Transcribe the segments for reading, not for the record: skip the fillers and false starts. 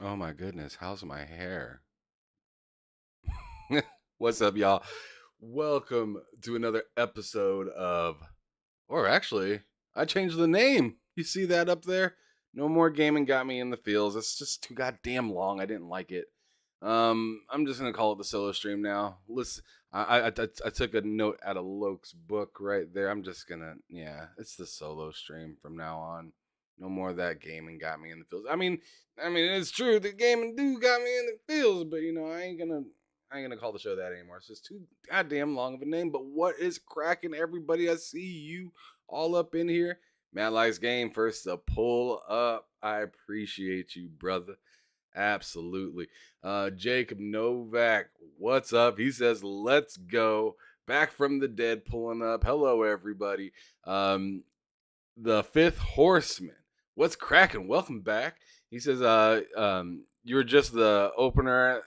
Oh my goodness, how's my hair? What's up, y'all? Welcome to another episode of, or actually, I changed the name. You see that up there? No more gaming got me in the feels. It's just too goddamn long. I didn't like it. I'm just gonna call it the solo stream now. Listen, I took a note out of Loke's book right there. I'm just gonna, yeah, it's the solo stream from now on. No more of that gaming got me in the feels. I mean, it's true. The gaming do got me in the feels, but I ain't gonna call the show that anymore. It's just too goddamn long of a name. But what is cracking, everybody? I see you all up in here. Matt likes game first to pull up. I appreciate you, brother. Absolutely. Jacob Novak, what's up? He says, let's go. Back from the dead, pulling up. Hello, everybody. The fifth horseman. What's cracking? Welcome back. He says, you're just the opener.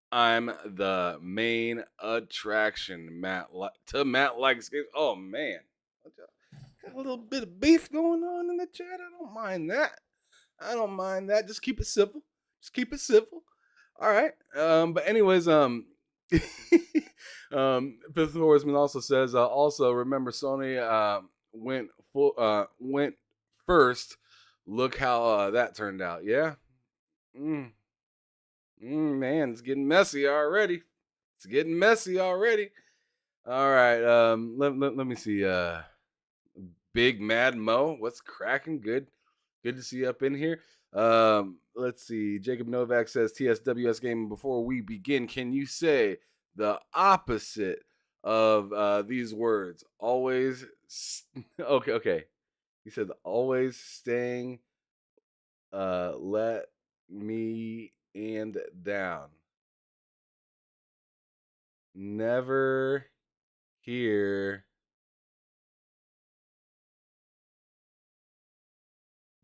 I'm the main attraction. Matt likes games. Oh man. Got a little bit of beef going on in the chat. I don't mind that. I don't mind that. Just keep it simple. Just keep it simple. All right. But anyways, Fifth Horseman also says, also remember Sony went first. Look how that turned out. Yeah. Mm, man, it's getting messy already. It's getting messy already. All right. Let me see. Big Mad Mo, what's cracking? Good to see you up in here. Let's see. Jacob Novak says TSWS gaming. Before we begin, can you say the opposite of these words? Always. Okay. He said always staying. Let me and down. Never hear.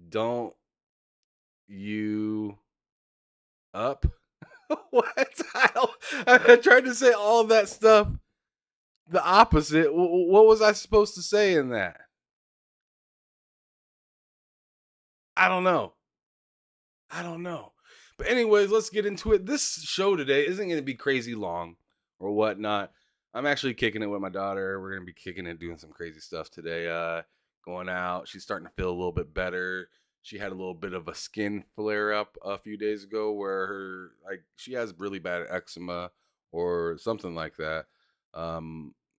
Don't you up? What? I tried to say all that stuff the opposite. What was I supposed to say in that? I don't know. I don't know. But anyways, let's get into it. This show today isn't going to be crazy long or whatnot. I'm actually kicking it with my daughter. We're going to be kicking it, doing some crazy stuff today. Going out. She's starting to feel a little bit better. She had a little bit of a skin flare up a few days ago where she has really bad eczema or something like that.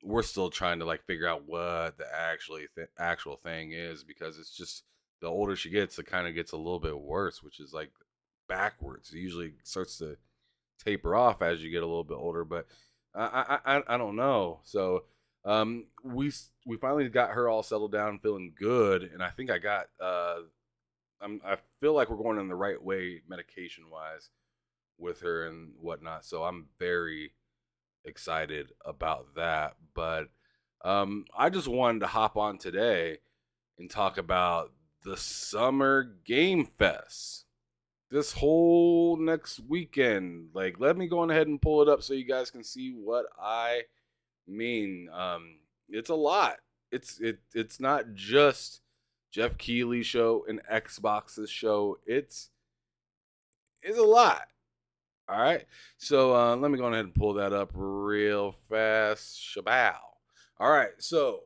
We're still trying to like figure out what the actual thing is because it's just the older she gets, it kind of gets a little bit worse, which is like backwards. It usually starts to taper off as you get a little bit older, but I don't know. So we finally got her all settled down, feeling good, and I think I feel like we're going in the right way medication wise with her and whatnot. So I'm very excited about that. But I just wanted to hop on today and talk about the Summer Game Fest this whole next weekend. Like, let me go on ahead and pull it up so you guys can see what I mean. It's a lot. It's not just Geoff Keighley show and Xbox's show. It's a lot. All right. So let me go ahead and pull that up real fast. Shabow. All right. So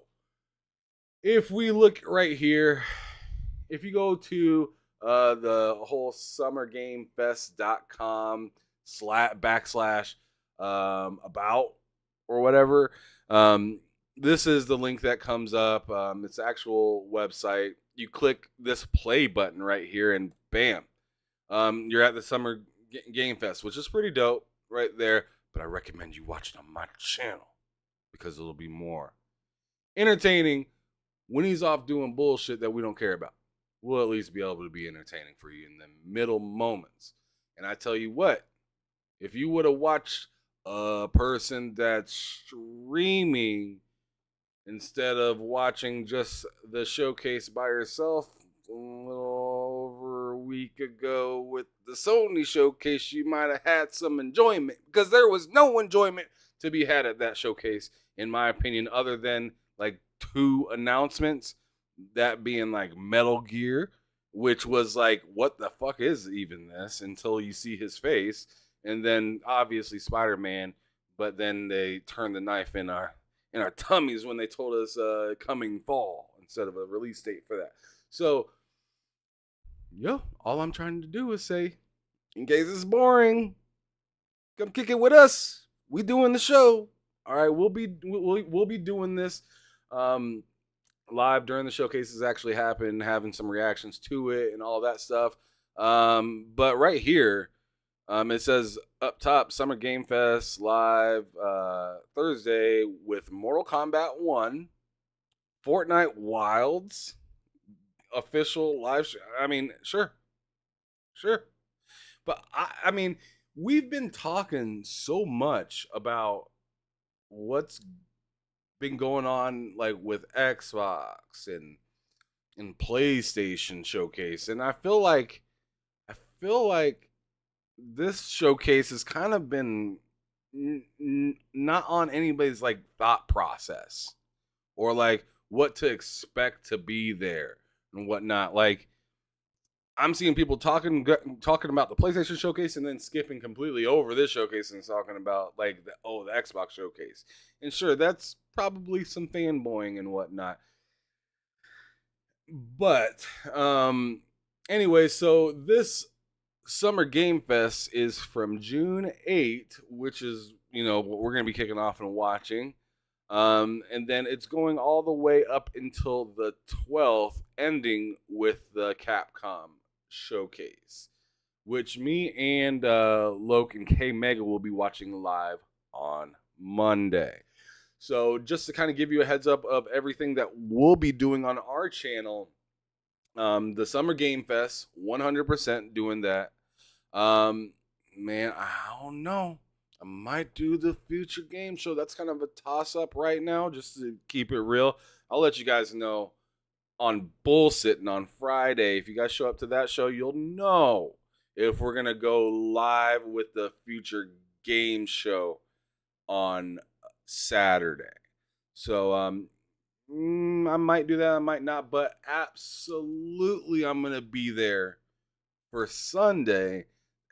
if we look right here, if you go to the whole summergamefest.com backslash about or whatever, this is the link that comes up. It's the actual website. You click this play button right here, and bam, you're at the Summer Game Fest, which is pretty dope right there. But I recommend you watch it on my channel because it'll be more entertaining when he's off doing bullshit that we don't care about. We'll at least be able to be entertaining for you in the middle moments. And I tell you what, if you would have watched a person that's streaming instead of watching just the showcase by yourself a little over a week ago with the Sony showcase, you might have had some enjoyment because there was no enjoyment to be had at that showcase, in my opinion, other than like two announcements, that being like Metal Gear which was like, what the fuck is even this? Until you see his face, and then obviously Spider-Man. But then they turned the knife in our tummies when they told us coming fall instead of a release date for that. So, yo, all I'm trying to do is say, in case it's boring, come kick it with us. We doing the show. All right, we'll be doing this live during the showcases actually happen, having some reactions to it and all that stuff. But right here, it says up top, Summer Game Fest live Thursday with Mortal Kombat 1, Fortnite Wilds, official live show. I mean, sure. But I mean, we've been talking so much about what's been going on like with Xbox and PlayStation showcase, and I feel like this showcase has kind of been not on anybody's like thought process or like what to expect to be there and whatnot. Like I'm seeing people talking about the PlayStation showcase and then skipping completely over this showcase and talking about like the Xbox showcase. And sure, that's probably some fanboying and whatnot. But anyway, so this Summer Game Fest is from June 8th, which is, what we're going to be kicking off and watching. And then it's going all the way up until the 12th, ending with the Capcom showcase, which me and Loke and K Mega will be watching live on Monday. So just to kind of give you a heads up of everything that we'll be doing on our channel, the Summer Game Fest, 100% doing that. Man, I don't know. I might do the future game show. That's kind of a toss up right now, just to keep it real. I'll let you guys know on Bullsitting on Friday. If you guys show up to that show, you'll know if we're gonna go live with the future game show on Saturday. So I might do that, I might not, but absolutely I'm gonna be there for Sunday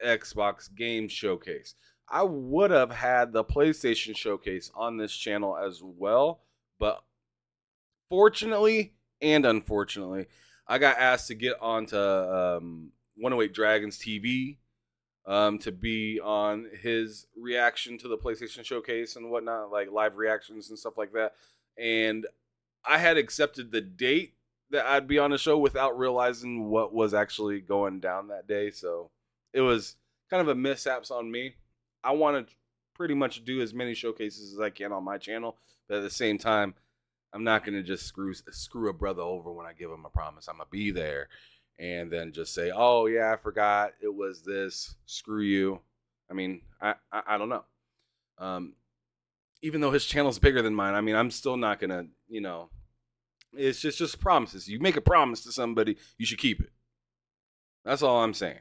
Xbox Game Showcase. I would have had the PlayStation Showcase on this channel as well, but fortunately and unfortunately, I got asked to get onto 108 Dragons TV to be on his reaction to the PlayStation Showcase and whatnot, like live reactions and stuff like that. And I had accepted the date that I'd be on the show without realizing what was actually going down that day. So it was kind of a mishaps on me. I want to pretty much do as many showcases as I can on my channel, but at the same time, I'm not going to just screw a brother over when I give him a promise. I'm going to be there and then just say, oh, yeah, I forgot it was this. Screw you. I mean, I don't know. Even though his channel's bigger than mine, I mean, I'm still not going to, it's just promises. You make a promise to somebody, you should keep it. That's all I'm saying.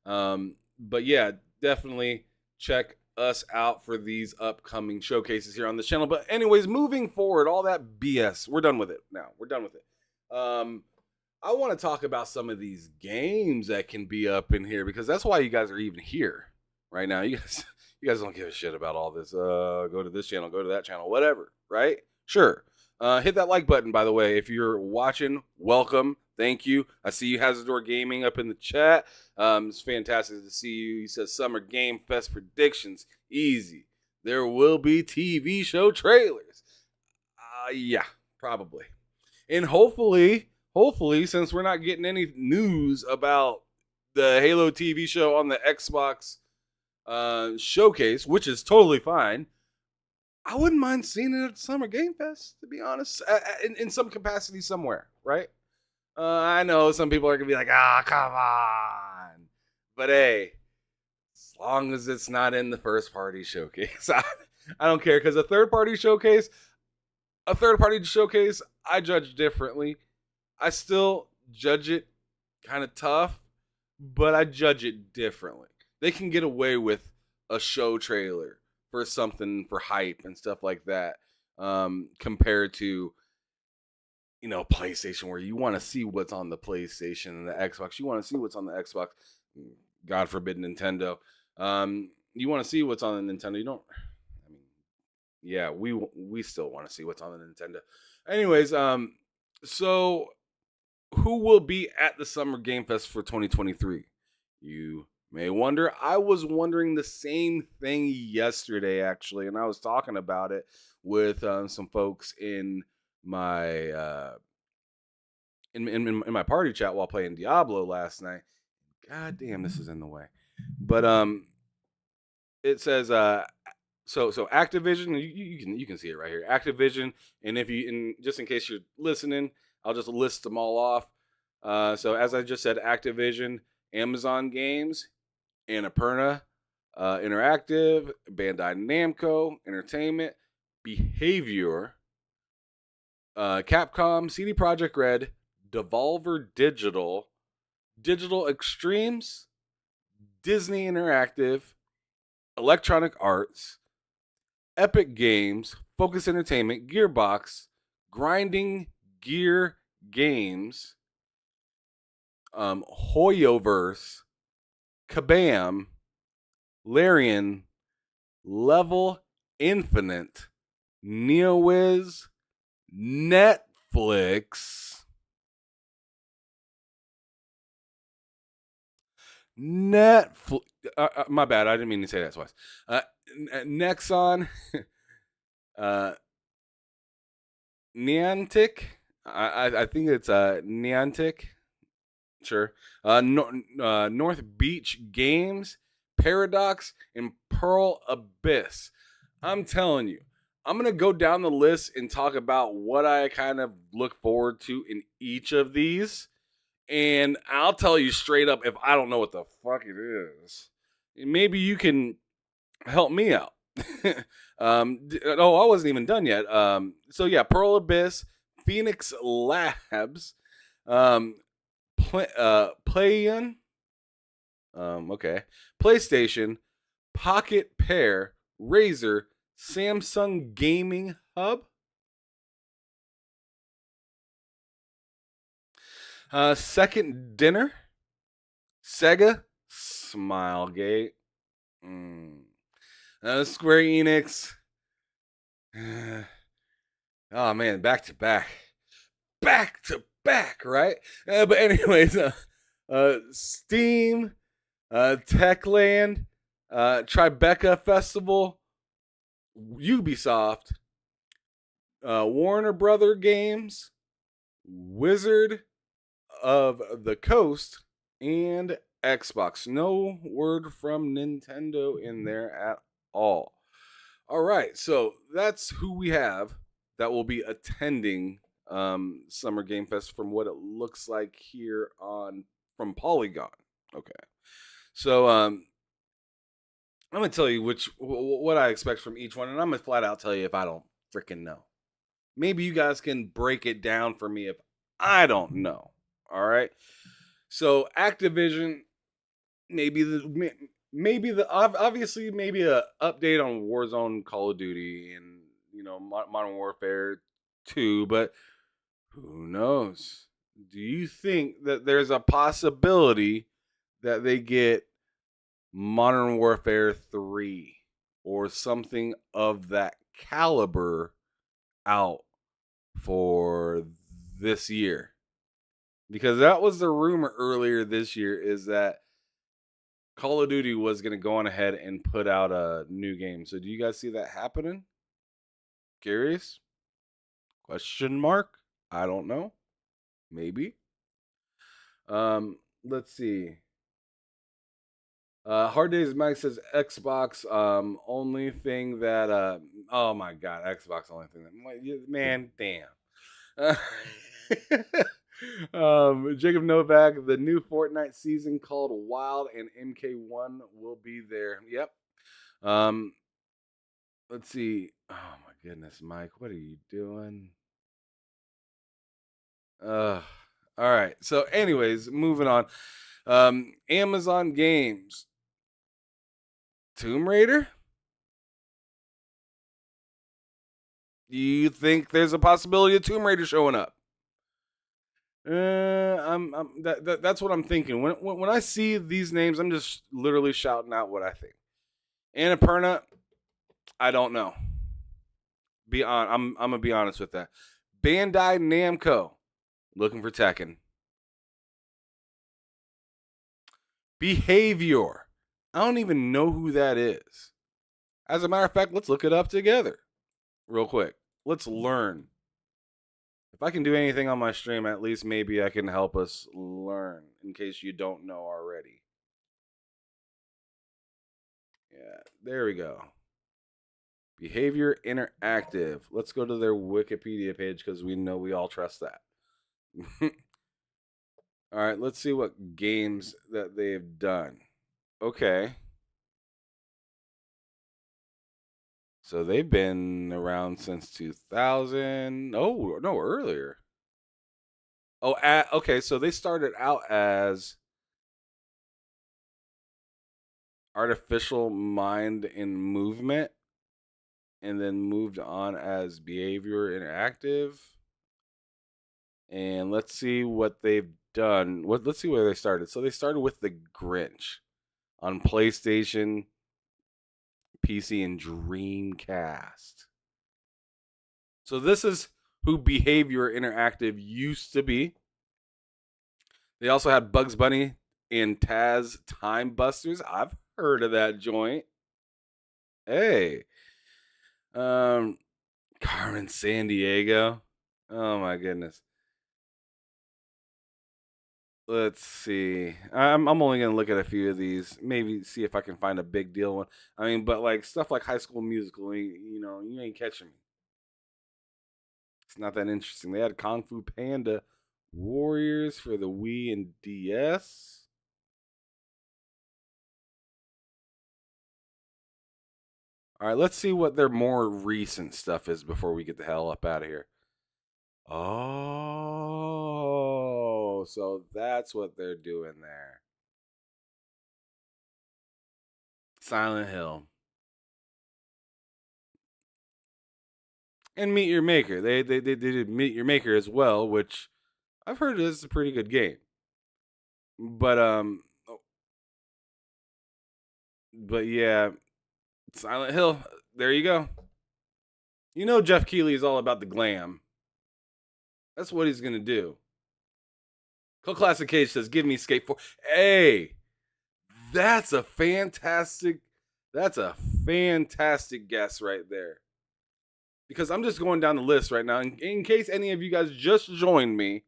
But yeah, definitely check us out for these upcoming showcases here on the channel. But anyways, moving forward, all that BS, we're done with it now. We're done with it. I want to talk about some of these games that can be up in here because that's why you guys are even here right now. You guys don't give a shit about all this. Go to this channel, go to that channel, whatever, right? Sure. Hit that like button, by the way. If you're watching, welcome. Thank you. I see you, Hazardor Gaming, up in the chat. It's fantastic to see you. He says, Summer Game Fest predictions. Easy. There will be TV show trailers. Yeah, probably. And hopefully, since we're not getting any news about the Halo TV show on the Xbox showcase, which is totally fine, I wouldn't mind seeing it at Summer Game Fest, to be honest, in some capacity somewhere, right? I know some people are going to be like, come on. But hey, as long as it's not in the first party showcase, I don't care. Because a third party showcase, I judge differently. I still judge it kind of tough, but I judge it differently. They can get away with a show trailer for something for hype and stuff like that, compared to PlayStation, where you want to see what's on the PlayStation and the Xbox. You want to see what's on the Xbox. God forbid Nintendo. You want to see what's on the Nintendo. You don't. I mean, yeah, we still want to see what's on the Nintendo. Anyways, so who will be at the Summer Game Fest for 2023? You may wonder. I was wondering the same thing yesterday, actually, and I was talking about it with some folks in my in my party chat while playing Diablo last night. God damn, this is in the way. But it says so Activision, you can see it right here. Activision, and just in case you're listening, I'll just list them all off. So as I just said, Activision, Amazon Games, Annapurna, Interactive, Bandai Namco Entertainment, Behavior, Capcom, CD Projekt Red, Devolver Digital, Digital Extremes, Disney Interactive, Electronic Arts, Epic Games, Focus Entertainment, Gearbox, Grinding Gear Games, Hoyoverse, Kabam, Larian, Level Infinite, NeoWiz, Netflix, my bad, I didn't mean to say that twice. Nexon, Niantic, I think it's Niantic, sure. North Beach Games, Paradox, and Pearl Abyss. I'm telling you, I'm going to go down the list and talk about what I kind of look forward to in each of these. And I'll tell you straight up if I don't know what the fuck it is. Maybe you can help me out. I wasn't even done yet. So yeah, Pearl Abyss, Phoenix Labs, Playin, okay, PlayStation, Pocket Pair, Razer, Samsung Gaming Hub, Second Dinner, Sega, Smilegate, Square Enix. Oh man, back to back, right? But anyways, Steam, Techland, Tribeca Festival, Ubisoft, Warner Brother Games, Wizard of the Coast, and Xbox. No word from Nintendo in there at all. All right, so that's who we have that will be attending Summer Game Fest from what it looks like here from Polygon. Okay, so I'm gonna tell you what I expect from each one, and I'm gonna flat out tell you if I don't freaking know. Maybe you guys can break it down for me if I don't know. All right. So Activision, obviously maybe a update on Warzone, Call of Duty, and Modern Warfare 2, but who knows? Do you think that there's a possibility that they get Modern Warfare 3 or something of that caliber out for this year? Because that was the rumor earlier this year, is that Call of Duty was going to go on ahead and put out a new game. So do you guys see that happening? Curious? Question mark? I don't know. Maybe. Let's see. Hard Days Mike says Xbox only thing that oh my god, Xbox only thing that, man, damn. Jacob Novak, the new Fortnite season called Wild and MK1 will be there. Yep. Let's see. Oh my goodness, Mike, what are you doing? All right. So, anyways, moving on. Amazon Games, Tomb Raider. Do you think there's a possibility of Tomb Raider showing up? That's what I'm thinking. When I see these names, I'm just literally shouting out what I think. Annapurna, I don't know. I'm gonna be honest with that. Bandai Namco, looking for Tekken. Behavior, I don't even know who that is. As a matter of fact, let's look it up together, real quick. Let's learn. If I can do anything on my stream, at least maybe I can help us learn. In case you don't know already. Yeah, there we go. Behavior Interactive. Let's go to their Wikipedia page because we know we all trust that. All right, let's see what games that they've done. Okay. So they've been around since 2000. Oh, no, earlier. Oh, okay. So they started out as Artificial Mind and Movement and then moved on as Behavior Interactive. And let's see what they've done. Let's see where they started. So they started with The Grinch on PlayStation, PC, and Dreamcast. So this is who Behavior Interactive used to be. They also had Bugs Bunny and Taz Time Busters. I've heard of that joint. Hey. Carmen Sandiego. Oh my goodness. Let's see. I'm only gonna look at a few of these. Maybe see if I can find a big deal one. I mean, but like stuff like High School Musical, you ain't catching me. It's not that interesting. They had Kung Fu Panda Warriors for the Wii and DS. All right, let's see what their more recent stuff is before we get the hell up out of here. Oh, so that's what they're doing there. Silent Hill. And Meet Your Maker. They did Meet Your Maker as well, which I've heard is a pretty good game. But yeah, Silent Hill. There you go. You know Geoff Keighley is all about the glam. That's what he's gonna do. Cole Classic Cage says, "Give me Skate 4." Hey, that's a fantastic. That's a fantastic guess right there. Because I'm just going down the list right now. In case any of you guys just joined me,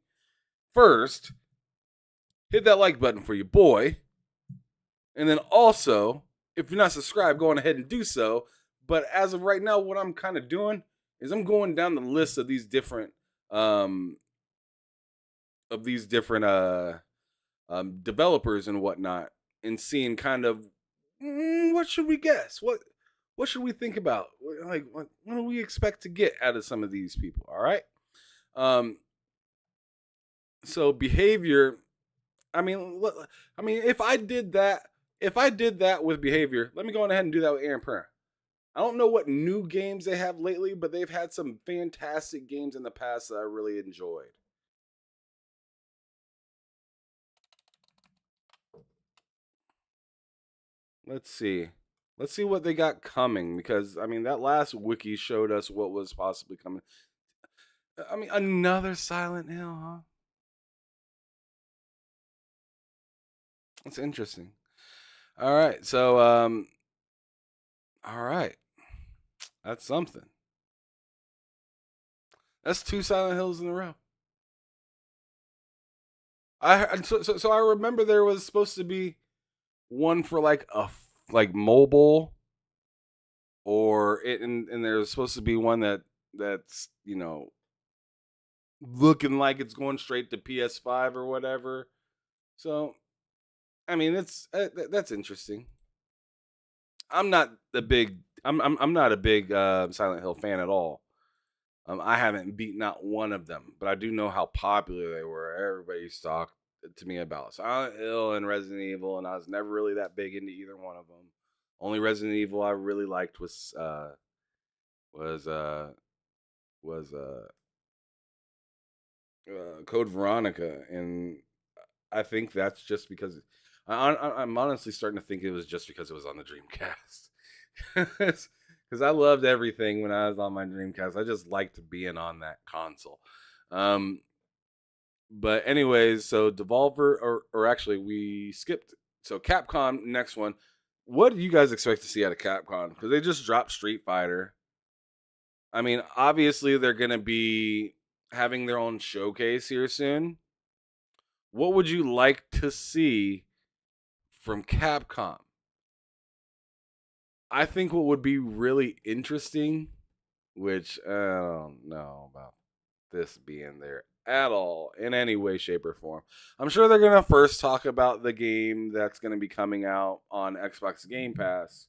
first, hit that like button for your boy. And then also, if you're not subscribed, go on ahead and do so. But as of right now, what I'm kind of doing is I'm going down the list of these different um developers and whatnot, and seeing kind of what should we guess, what should we think about, like what do we expect to get out of some of these people. All right. um so Behavior, I mean, if I did that with Behavior, let me go on ahead and do that with Aaron Purr. I don't know what new games they have lately, but they've had some fantastic games in the past that I really enjoyed. Let's see. Let's see what they got coming, because I mean that last wiki showed us what was possibly coming. I mean, another Silent Hill, huh? That's interesting. All right. So all right. That's something. That's two Silent Hills in a row. So I remember there was supposed to be one for like like mobile, and there's supposed to be one that's looking like it's going straight to PS5 or whatever. So I mean, that's interesting. I'm not a big I'm not a big Silent Hill fan at all. I haven't beat not one of them, but I do know how popular they were. Everybody's talked to me about Silent Hill and Resident Evil, and I was never really that big into either one of them. Only Resident Evil I really liked was uh was Code Veronica, and I think that's just because I'm honestly starting to think it was just because it was on the Dreamcast. Because I loved everything when I was on my Dreamcast. I just liked being on that console. Um, but anyways, so Devolver, or actually we skipped. So Capcom, next one. What do you guys expect to see out of Capcom? Because they just dropped Street Fighter. I mean, obviously they're gonna be having their own showcase here soon. What would you like to see from Capcom? I think what would be really interesting, which I don't know about this being there at all in any way, shape, or form. I'm sure they're going to first talk about the game that's going to be coming out on Xbox Game Pass.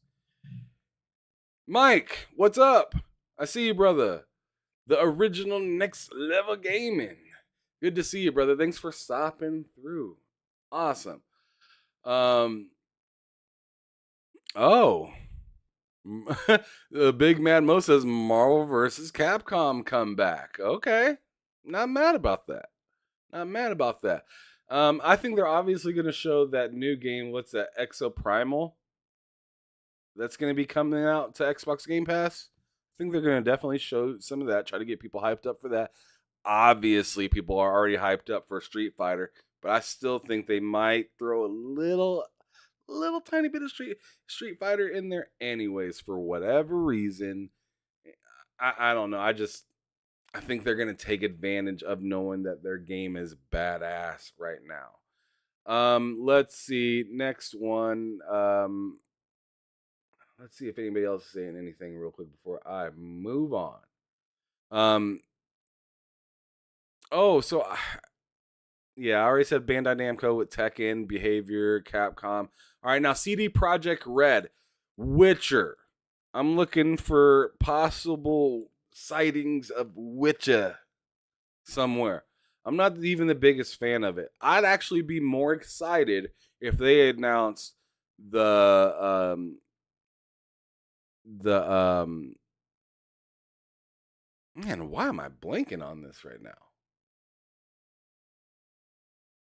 Mike, what's up? I see you, brother. The original Next Level Gaming. Good to see you, brother. Thanks for stopping through. Awesome. Um, oh, the big man Mo says Marvel versus Capcom comeback. Okay, not mad about that. Not mad about that. I think they're obviously going to show that new game. What's that? Exo Primal. That's going to be coming out to Xbox Game Pass. I think they're going to definitely show some of that. Try to get people hyped up for that. Obviously, people are already hyped up for Street Fighter, but I still think they might throw a little tiny bit of Street Fighter in there anyways for whatever reason. I don't know. I think they're gonna take advantage of knowing that their game is badass right now. Let's see. Next one. Let's see if anybody else is saying anything real quick before I move on. Um oh, so yeah, I already said Bandai Namco with Tekken, Behavior, Capcom. All right, now CD Project Red, Witcher. I'm looking for possible sightings of Witcher somewhere. I'm not even the biggest fan of it. I'd actually be more excited if they announced the man, why am I blanking on this right now?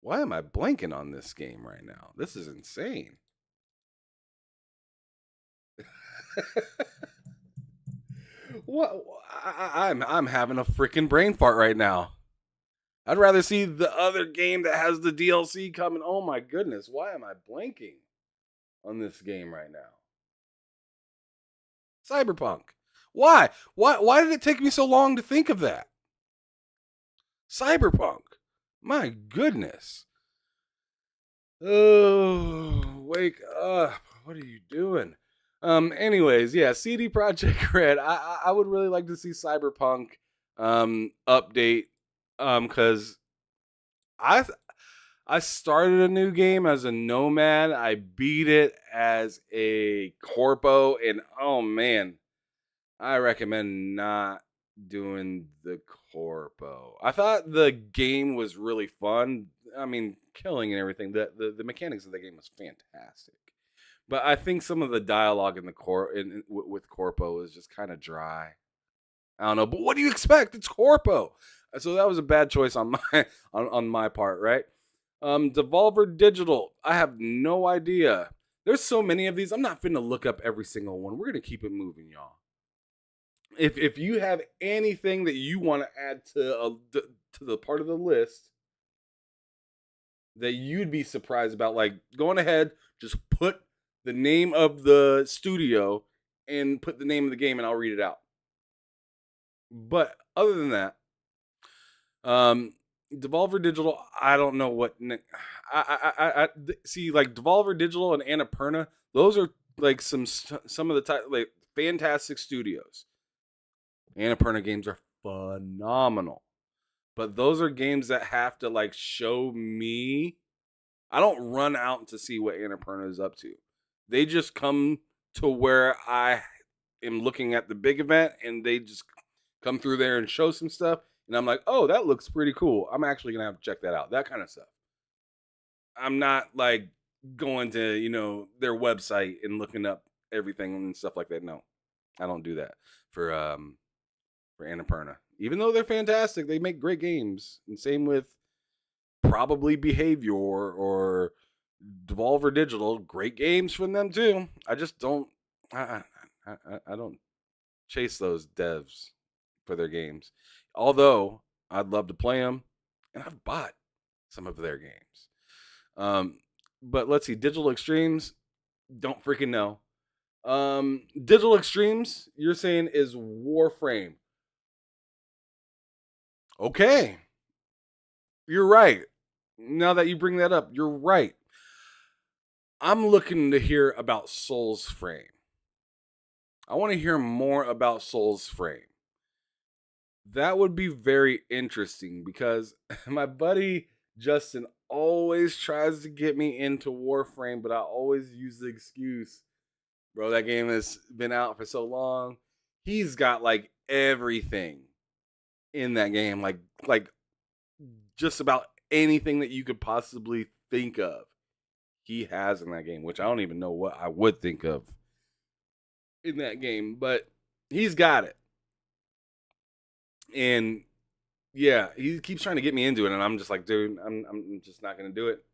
Why am I blanking on this game right now? This is insane. What I'm having a freaking brain fart right now. I'd rather see the other game that has the DLC coming. Oh my goodness, why am I blanking on this game right now? Cyberpunk. Why? Why did it take me so long to think of that? Cyberpunk. My goodness. Oh, wake up. What are you doing? Anyways, yeah, CD Projekt Red. I would really like to see Cyberpunk update cuz I I started a new game as a nomad. I beat it as a corpo and oh man, I recommend not doing the corpo. I thought the game was really fun. I mean, killing and everything. The mechanics of the game was fantastic. But I think some of the dialogue in the with corpo is just kind of dry. I don't know, but what do you expect? It's corpo. So that was a bad choice on my on my part, right? Devolver Digital. I have no idea. There's so many of these. I'm not finna look up every single one. We're gonna keep it moving, y'all. If you have anything that you want to add to the part of the list that you'd be surprised about, like going ahead, just put the name of the studio and put the name of the game, and I'll read it out. But other than that, Devolver Digital, I don't know what. See, like Devolver Digital and Annapurna. Those are like some of the like fantastic studios. Annapurna games are phenomenal. But those are games that have to like show me. I don't run out to see what Annapurna is up to. They just come to where I am looking at the big event and they just come through there and show some stuff. And I'm like, oh, that looks pretty cool. I'm actually going to have to check that out. That kind of stuff. I'm not like going to, their website and looking up everything and stuff like that. No, I don't do that for for Annapurna. Even though they're fantastic, they make great games. And same with probably Behavior or Devolver Digital, great games from them too. I just don't, I don't chase those devs for their games. Although I'd love to play them, and I've bought some of their games. But let's see, Digital Extremes, don't freaking know. Digital Extremes, you're saying is Warframe. Okay, you're right. Now that you bring that up, you're right. I'm looking to hear about Soulsframe. I want to hear more about Soulsframe. That would be very interesting because my buddy Justin always tries to get me into Warframe, but I always use the excuse, bro, that game has been out for so long. He's got like everything in that game, like just about anything that you could possibly think of. He has in that game, which I don't even know what I would think of in that game, but he's got it. And yeah, he keeps trying to get me into it, and I'm just like, dude, I'm just not gonna do it.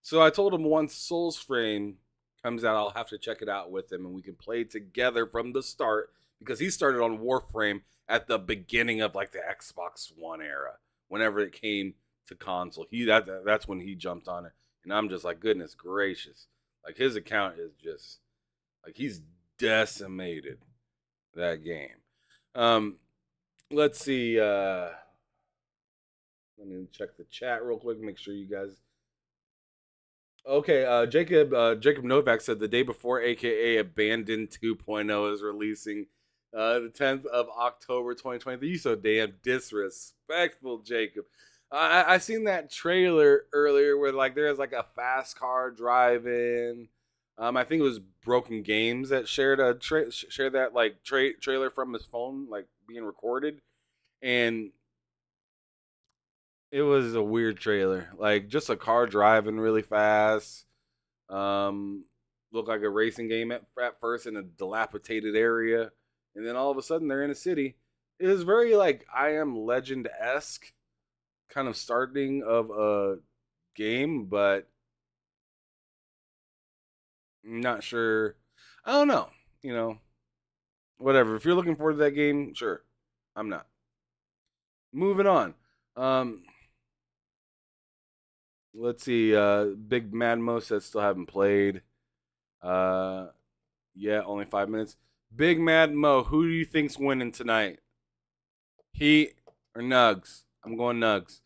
So I told him once Soulsframe comes out, I'll have to check it out with him, and we can play together from the start because he started on Warframe at the beginning of like the Xbox One era, whenever it came to console. That's when he jumped on it, and I'm just like, goodness gracious, like his account is just like he's decimated that game. Let's see. Let me check the chat real quick. Make sure you guys. Okay, Jacob Novak said the day before, aka Abandoned 2.0 is releasing, the 10th of October 2023. You so damn disrespectful, Jacob. I seen that trailer earlier where like there's like a fast car driving. I think it was Broken Games that shared that like trailer from his phone, like being recorded, and it was a weird trailer. Like just a car driving really fast. Looked like a racing game at first in a dilapidated area, and then all of a sudden they're in a city. It was very like I Am Legend esque kind of starting of a game, but I'm not sure. I don't know. You know, whatever. If you're looking forward to that game, sure. I'm not. Moving on. Um, let's see. Big Mad Mo says still haven't played. Uh, yeah, only 5 minutes. Big Mad Mo, who do you think's winning tonight? Heat or Nugs? I'm going Nugs.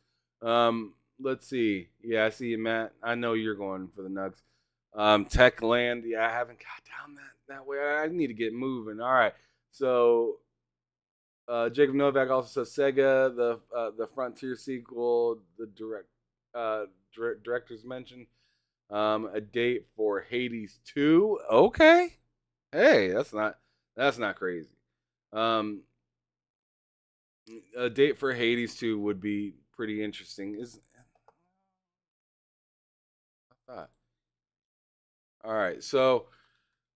Let's see. Yeah, I see you, Matt. I know you're going for the Nugs. Techland. Yeah, I haven't got down that way. I need to get moving. All right. So, Jacob Novak also says Sega, the Frontier sequel, the director's mentioned. A date for Hades 2. Okay. Hey, that's not crazy. A date for Hades 2 would be pretty interesting. I thought. All right, so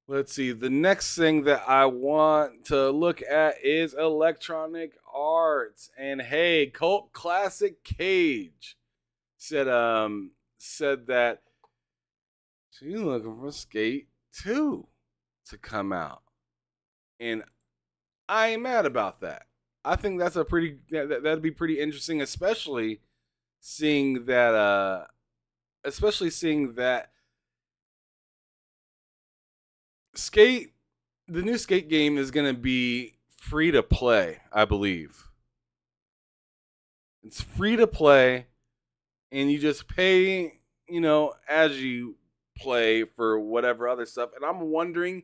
let's see. The next thing that I want to look at is Electronic Arts, and hey, cult classic Cage said that she's looking for Skate 2 to come out, and I ain't mad about that. I think that's a that'd be pretty interesting, seeing that especially seeing that Skate, the new Skate game is going to be free to play, I believe. It's free to play, and you just pay, as you play for whatever other stuff. And I'm wondering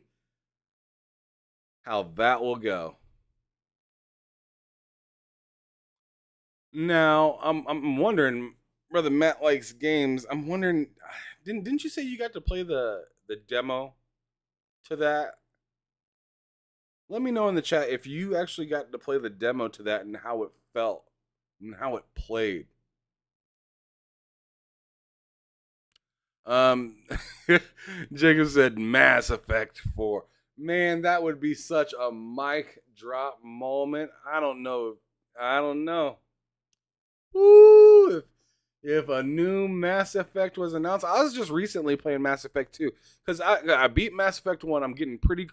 how that will go. Now, I'm wondering, brother Matt likes games. I'm wondering, didn't you say you got to play the demo to that? Let me know in the chat if you actually got to play the demo to that and how it felt and how it played. Jacob said Mass Effect 4. Man, that would be such a mic drop moment. I don't know. I don't know. Woo! If a new Mass Effect was announced, I was just recently playing Mass Effect 2 because I beat Mass Effect 1. I'm getting pretty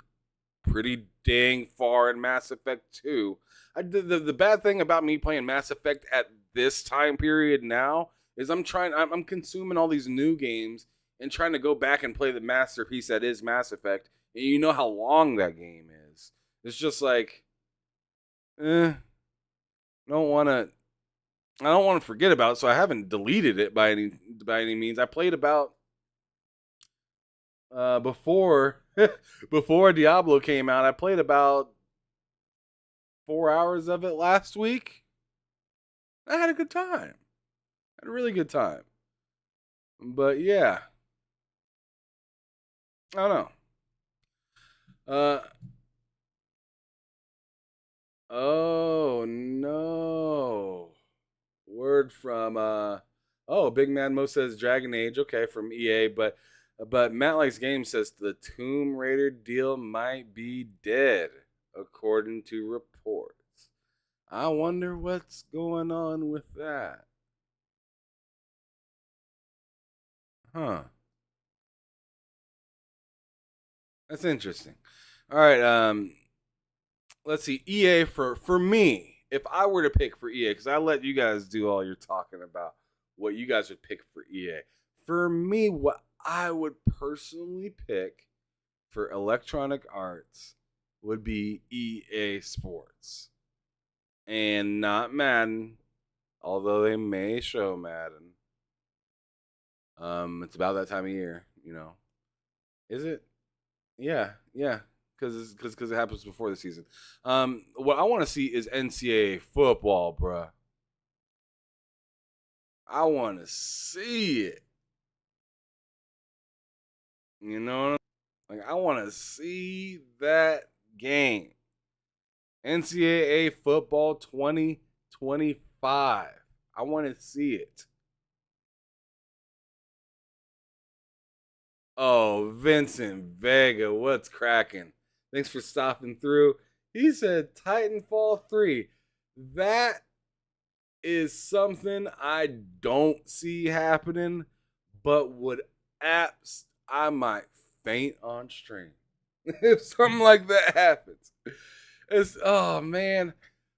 dang far in Mass Effect 2. The bad thing about me playing Mass Effect at this time period now is I'm consuming all these new games and trying to go back and play the masterpiece that is Mass Effect. And you know how long that game is. It's just like, eh, don't want to. I don't want to forget about it, so I haven't deleted it by any means. I played about before before Diablo came out. I played about 4 hours of it last week. I had a good time. I had a really good time. But yeah, I don't know. Uh oh no. Word from Big Man Mo says Dragon Age, okay, from EA, but Matt Likes Game says the Tomb Raider deal might be dead, according to reports. I wonder what's going on with that. Huh. That's interesting. All right, let's see. EA for me, if I were to pick for EA, because I let you guys do all your talking about what you guys would pick for EA. For me, what I would personally pick for Electronic Arts would be EA Sports and not Madden, although they may show Madden. It's about that time of year, you know. Is it? Yeah, yeah, because it happens before the season. What I want to see is NCAA football, bruh. I want to see it. You know, like I want to see that game. NCAA football 2025. I want to see it. Oh, Vincent Vega, what's cracking? Thanks for stopping through. He said Titanfall 3. That is something I don't see happening, but would apps I might faint on stream if something like that happens. It's oh man.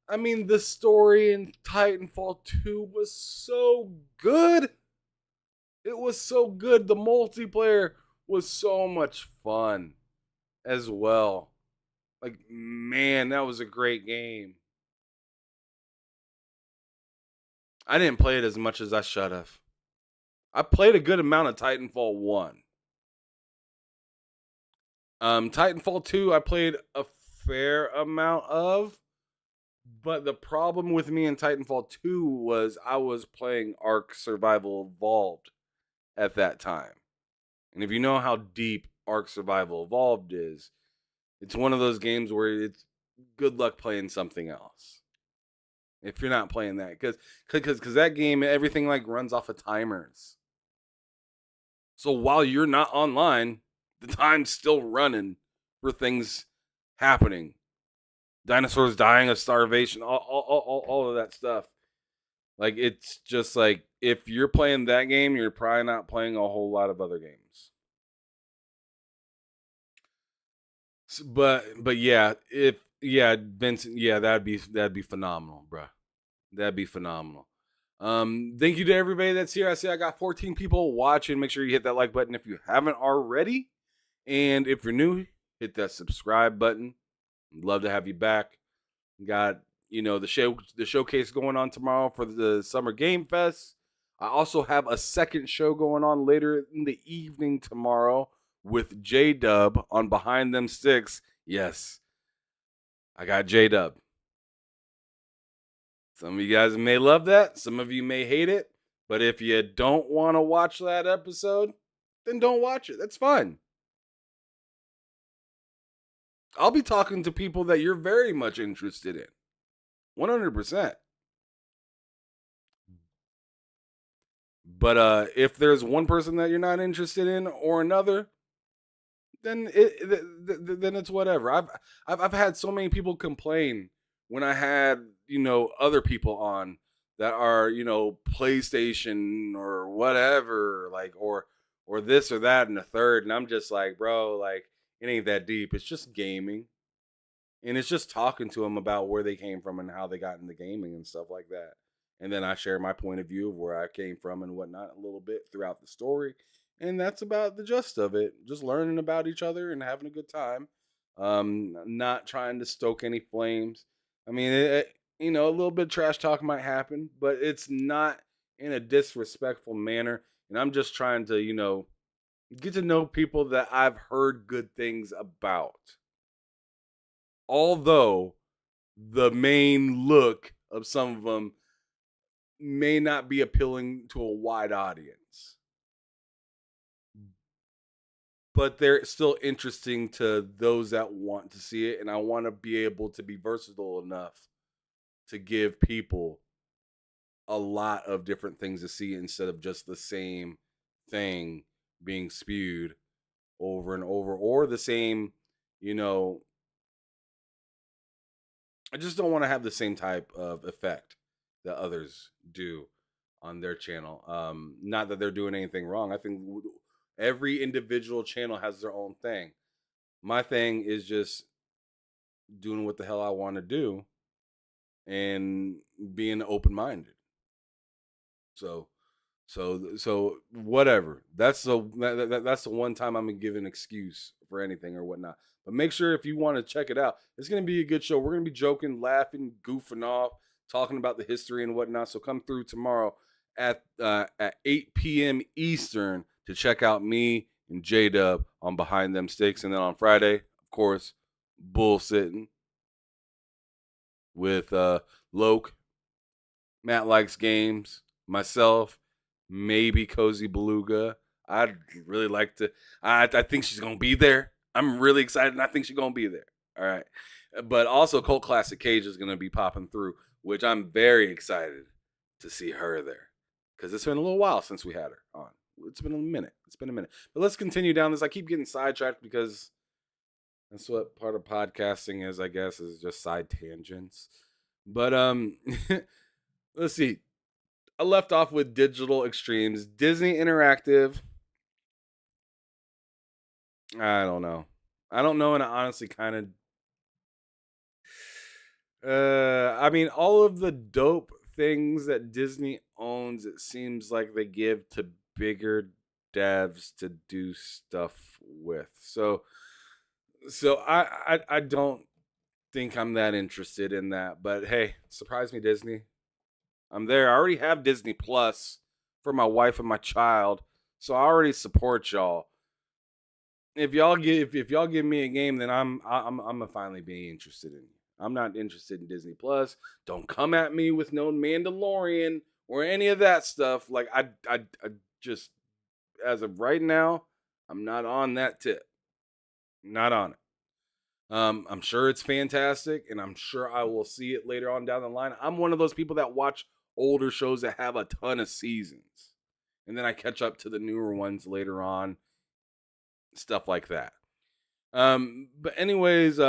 I mean the story in Titanfall 2 was so good. It was so good. The multiplayer was so much fun as well. Like man, that was a great game. I didn't play it as much as I should have. I played a good amount of Titanfall 1. Titanfall 2, I played a fair amount of, but the problem with me in Titanfall 2 was I was playing Ark Survival Evolved at that time. And if you know how deep Ark Survival Evolved is, it's one of those games where it's good luck playing something else. If you're not playing that, because that game everything like runs off of timers. So while you're not online, the time's still running for things happening. Dinosaurs dying of starvation, all of that stuff. Like it's just like if you're playing that game, you're probably not playing a whole lot of other games. But yeah, if yeah, Vincent, yeah, that'd be phenomenal, bro. That'd be phenomenal. Thank you to everybody that's here. I see I got 14 people watching. Make sure you hit that like button if you haven't already. And if you're new, hit that subscribe button. I'd love to have you back. Got the showcase going on tomorrow for the Summer Game Fest. I also have a second show going on later in the evening tomorrow with J Dub on Behind Them Sticks. Yes, I got J Dub. Some of you guys may love that. Some of you may hate it. But if you don't want to watch that episode, then don't watch it. That's fine. I'll be talking to people that you're very much interested in. 100%. But if there's one person that you're not interested in or another, then then it's whatever. I've had so many people complain when I had other people on that are PlayStation or whatever, like or this or that and a third, and I'm just like, bro, like it ain't that deep. It's just gaming, and it's just talking to them about where they came from and how they got into gaming and stuff like that. And then I share my point of view of where I came from and whatnot a little bit throughout the story, and that's about the gist of it. Just learning about each other and having a good time. Not trying to stoke any flames. I mean, a little bit of trash talk might happen, but it's not in a disrespectful manner. And I'm just trying to, get to know people that I've heard good things about. Although the main look of some of them may not be appealing to a wide audience, but they're still interesting to those that want to see it. And I want to be able to be versatile enough to give people a lot of different things to see instead of just the same thing being spewed over and over, or the same, you know, I just don't want to have the same type of effect that others do on their channel. Not that they're doing anything wrong. I think every individual channel has their own thing. My thing is just doing what the hell I want to do and being open minded. So, so whatever. That's the one time I'm gonna give an excuse for anything or whatnot. But make sure if you want to check it out, it's gonna be a good show. We're gonna be joking, laughing, goofing off, talking about the history and whatnot. So come through tomorrow at 8 p.m. Eastern to check out me and J Dub on Behind Them Sticks, and then on Friday, of course, bull sitting with Loke. Matt likes games. Myself, maybe Cozy Beluga. I'd really like to. I think she's gonna be there. I'm really excited, and I think she's gonna be there. All right, but also Cult Classic Cage is gonna be popping through, which I'm very excited to see her there because it's been a little while since we had her on. It's been a minute. It's been a minute. But let's continue down this. I keep getting sidetracked because that's what part of podcasting is, I guess, is just side tangents. But let's see. I left off with Digital Extremes. Disney Interactive. I don't know. I don't know, and I honestly kind of. I mean, all of the dope things that Disney owns, it seems like they give to bigger devs to do stuff with. So I don't think I'm that interested in that. But hey, surprise me, Disney. I'm there. I already have Disney Plus for my wife and my child, so I already support y'all. If y'all give me a game, then I'm gonna finally be interested in you. I'm not interested in Disney Plus. Don't come at me with no Mandalorian or any of that stuff. Like I just as of right now, I'm not on that tip. Not on it. I'm sure it's fantastic, and I'm sure I will see it later on down the line. I'm one of those people that watch older shows that have a ton of seasons, and then I catch up to the newer ones later on, stuff like that. But anyways,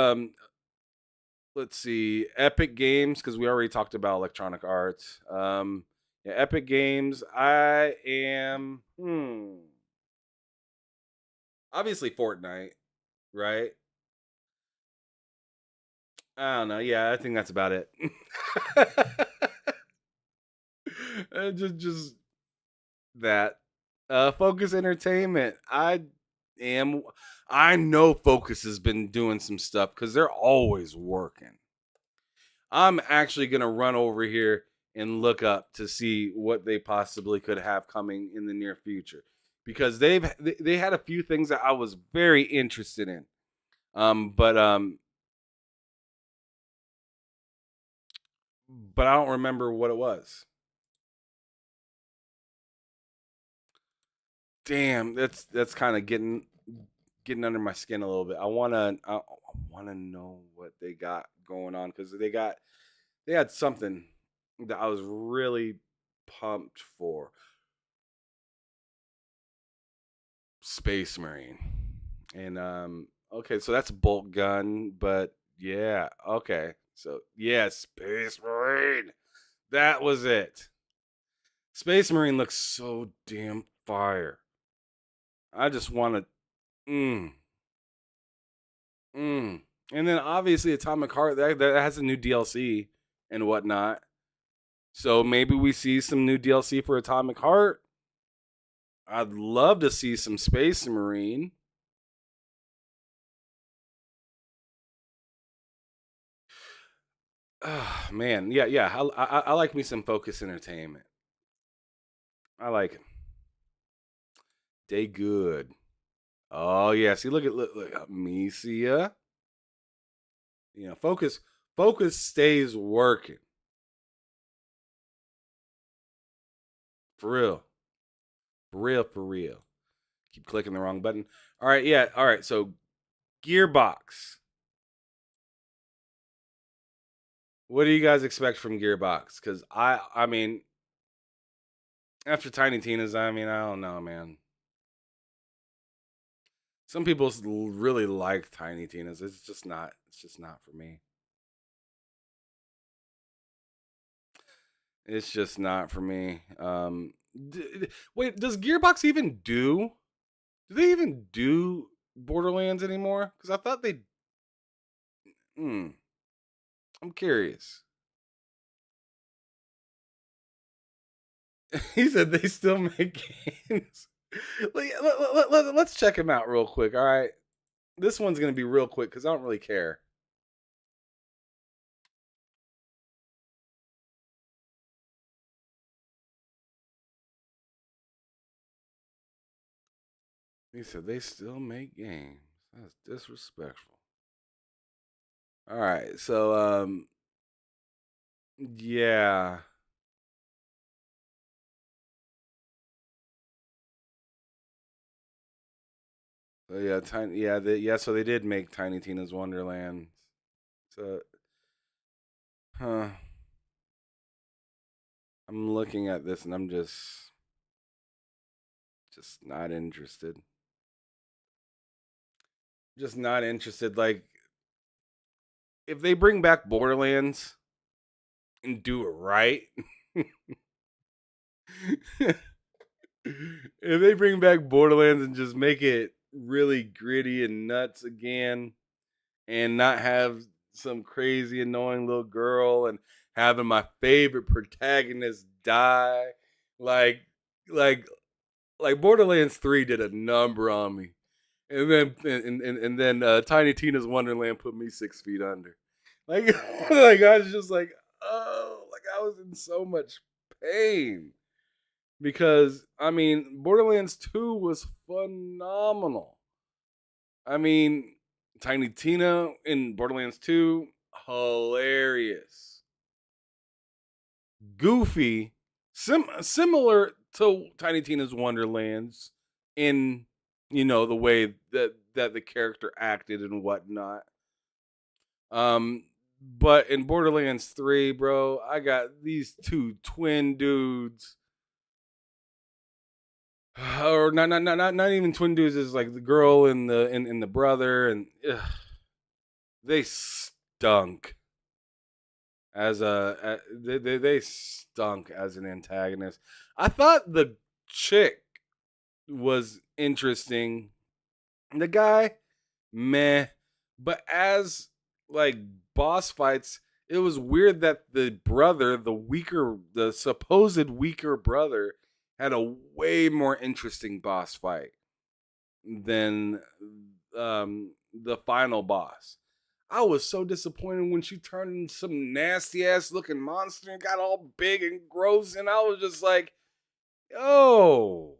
let's see, Epic Games, because we already talked about Electronic Arts. Yeah, Epic Games. I am obviously Fortnite, right? I don't know. Yeah, I think that's about it. Just that. Focus Entertainment. Am. I know Focus has been doing some stuff because they're always working. I'm actually gonna run over here and look up to see what they possibly could have coming in the near future because they had a few things that I was very interested in. But I don't remember what it was. Damn, that's kind of getting under my skin a little bit. I wanna know what they got going on because they had something that I was really pumped for. Space Marine. And okay, so that's a bolt gun, but yeah, okay. So yeah, Space Marine. That was it. Space Marine looks so damn fire. I just want to mm, mm. And then obviously Atomic Heart that has a new DLC and whatnot. So maybe we see some new DLC for Atomic Heart. I'd love to see some Space Marine. Man, yeah, yeah. I like me some Focus Entertainment. I like it. They good. Oh yeah. See, look, Misia. Focus stays working for real, for real. Keep clicking the wrong button. All right, yeah, all right. So Gearbox. What do you guys expect from Gearbox? Because I mean, after Tiny Tina's, I mean, I don't know, man. Some people really like Tiny Tina's. It's just not. It's just not for me. It's just not for me. Wait, does Gearbox even do? Do they even do Borderlands anymore? Because I thought they. Hmm, I'm curious. He said they still make games. Let's check him out real quick. All right, this one's gonna be real quick because I don't really care. He said they still make games. That's disrespectful. All right, so yeah, so they did make Tiny Tina's Wonderland. So, huh? I'm looking at this and I'm just not interested. Just not interested. Like, if they bring back Borderlands and do it right, if they bring back Borderlands and just make it really gritty and nuts again, and not have some crazy annoying little girl and having my favorite protagonist die, like like Borderlands 3 did a number on me. And then Tiny Tina's Wonderland put me 6 feet under. Like like I was just like, oh, like I was in so much pain because I mean Borderlands 2 was phenomenal. I mean, Tiny Tina in Borderlands 2, hilarious. Goofy, similar to Tiny Tina's Wonderlands in the way that the character acted and whatnot. Um, but in Borderlands 3, bro, I got these two twin dudes, or not even twin dudes. Is like the girl and the brother, and they stunk they stunk as an antagonist. I thought the chick was interesting. The guy, meh. But as like boss fights, it was weird that the brother, the supposed weaker brother, had a way more interesting boss fight than the final boss. I was so disappointed when she turned into some nasty ass looking monster and got all big and gross, and I was just like, "Yo!"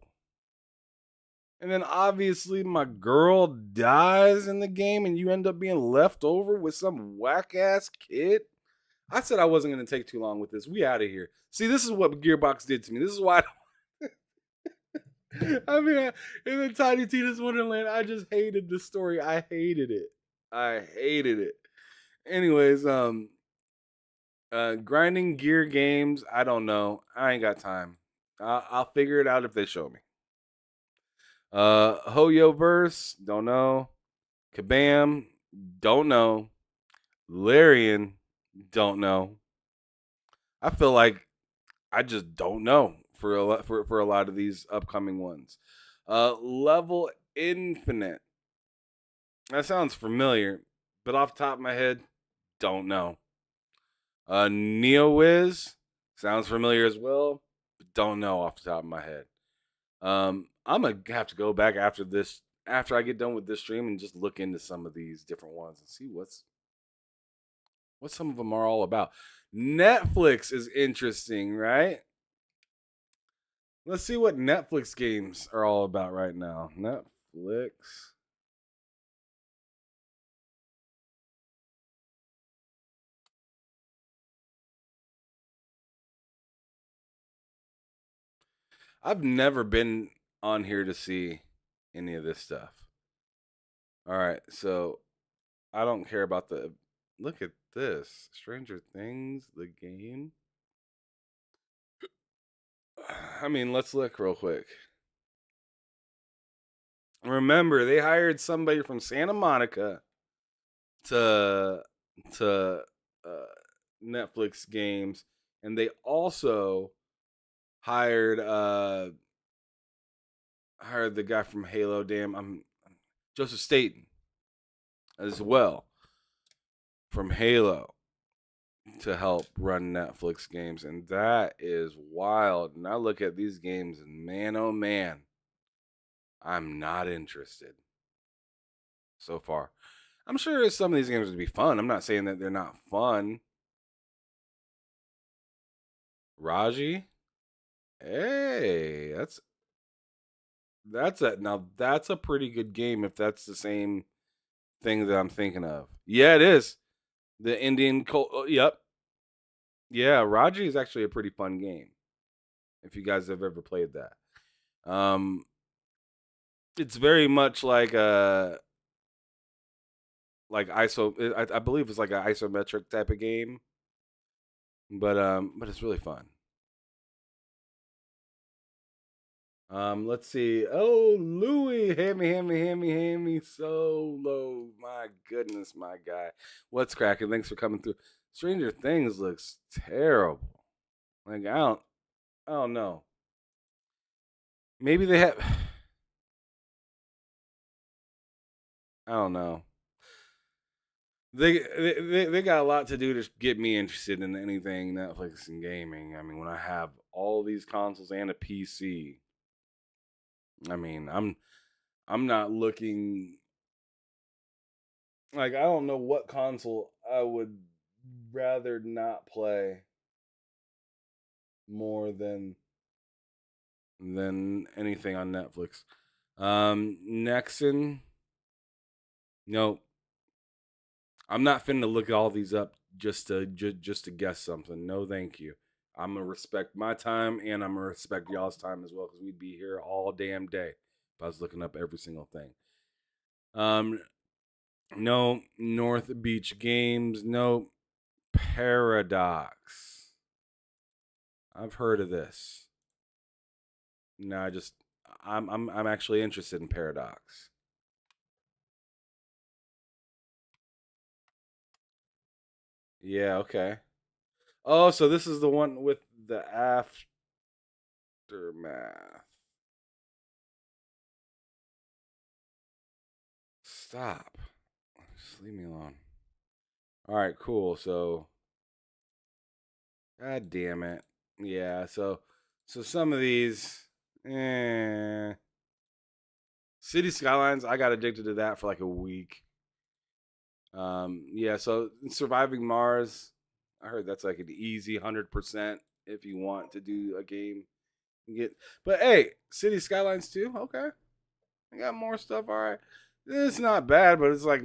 And then obviously my girl dies in the game, and you end up being left over with some whack ass kid. I said I wasn't going to take too long with this. We out of here. See, this is what Gearbox did to me. This is why. I mean, in the Tiny Tina's Wonderland, I just hated the story. I hated it. I hated it. Anyways, grinding gear games. I don't know. I ain't got time. I'll figure it out if they show me. Hoyo Verse, don't know. Kabam, don't know. Larian, don't know. I feel like I just don't know for a lot of these upcoming ones. Level Infinite. That sounds familiar, but off the top of my head, don't know. NeoWiz sounds familiar as well, but don't know off the top of my head. I'm gonna have to go back after this, after I get done with this stream, and just look into some of these different ones and see what some of them are all about. Netflix is interesting, right? Let's see what Netflix games are all about right now. Netflix. I've never been on here to see any of this stuff. All right, so I don't care about the. Look at this. Stranger Things, the game. I mean, let's look real quick. Remember, they hired somebody from Santa Monica to to uh, Netflix games, and they also hired hired the guy from Halo. Damn, I'm Joseph Staten as well from Halo to help run Netflix games, and that is wild. And I look at these games, and man, oh man, I'm not interested so far. I'm sure some of these games would be fun. I'm not saying that they're not fun. Raji, hey, that's a pretty good game if that's the same thing that I'm thinking of. Yeah, it is. The Indian yep. Yeah, Raji is actually a pretty fun game if you guys have ever played that. Um it's very much like ISO I believe it's like an isometric type of game, but it's really fun. Let's see. Oh, Louis, hammy, solo. My goodness, my guy. What's cracking? Thanks for coming through. Stranger Things looks terrible. Like I don't know. Maybe they have. I don't know. They got a lot to do to get me interested in anything Netflix and gaming. I mean, when I have all these consoles and a PC, I mean, I'm not looking like I don't know what console I would rather not play more than anything on Netflix. Nexon, no, I'm not finna look all these up just to guess something. No, thank you. I'm gonna respect my time and I'm gonna respect y'all's time as well because we'd be here all damn day if I was looking up every single thing. Um, no North Beach Games. No Paradox. I've heard of this. No, I'm actually interested in Paradox. Yeah, okay. Oh, so this is the one with the aftermath. Stop. Just leave me alone. All right, cool. So, god damn it. Yeah, so some of these City Skylines, I got addicted to that for like a week. Yeah, so Surviving Mars, I heard that's like an easy 100% if you want to do a game. But hey, City Skylines too. Okay, I got more stuff. All right, it's not bad, but it's like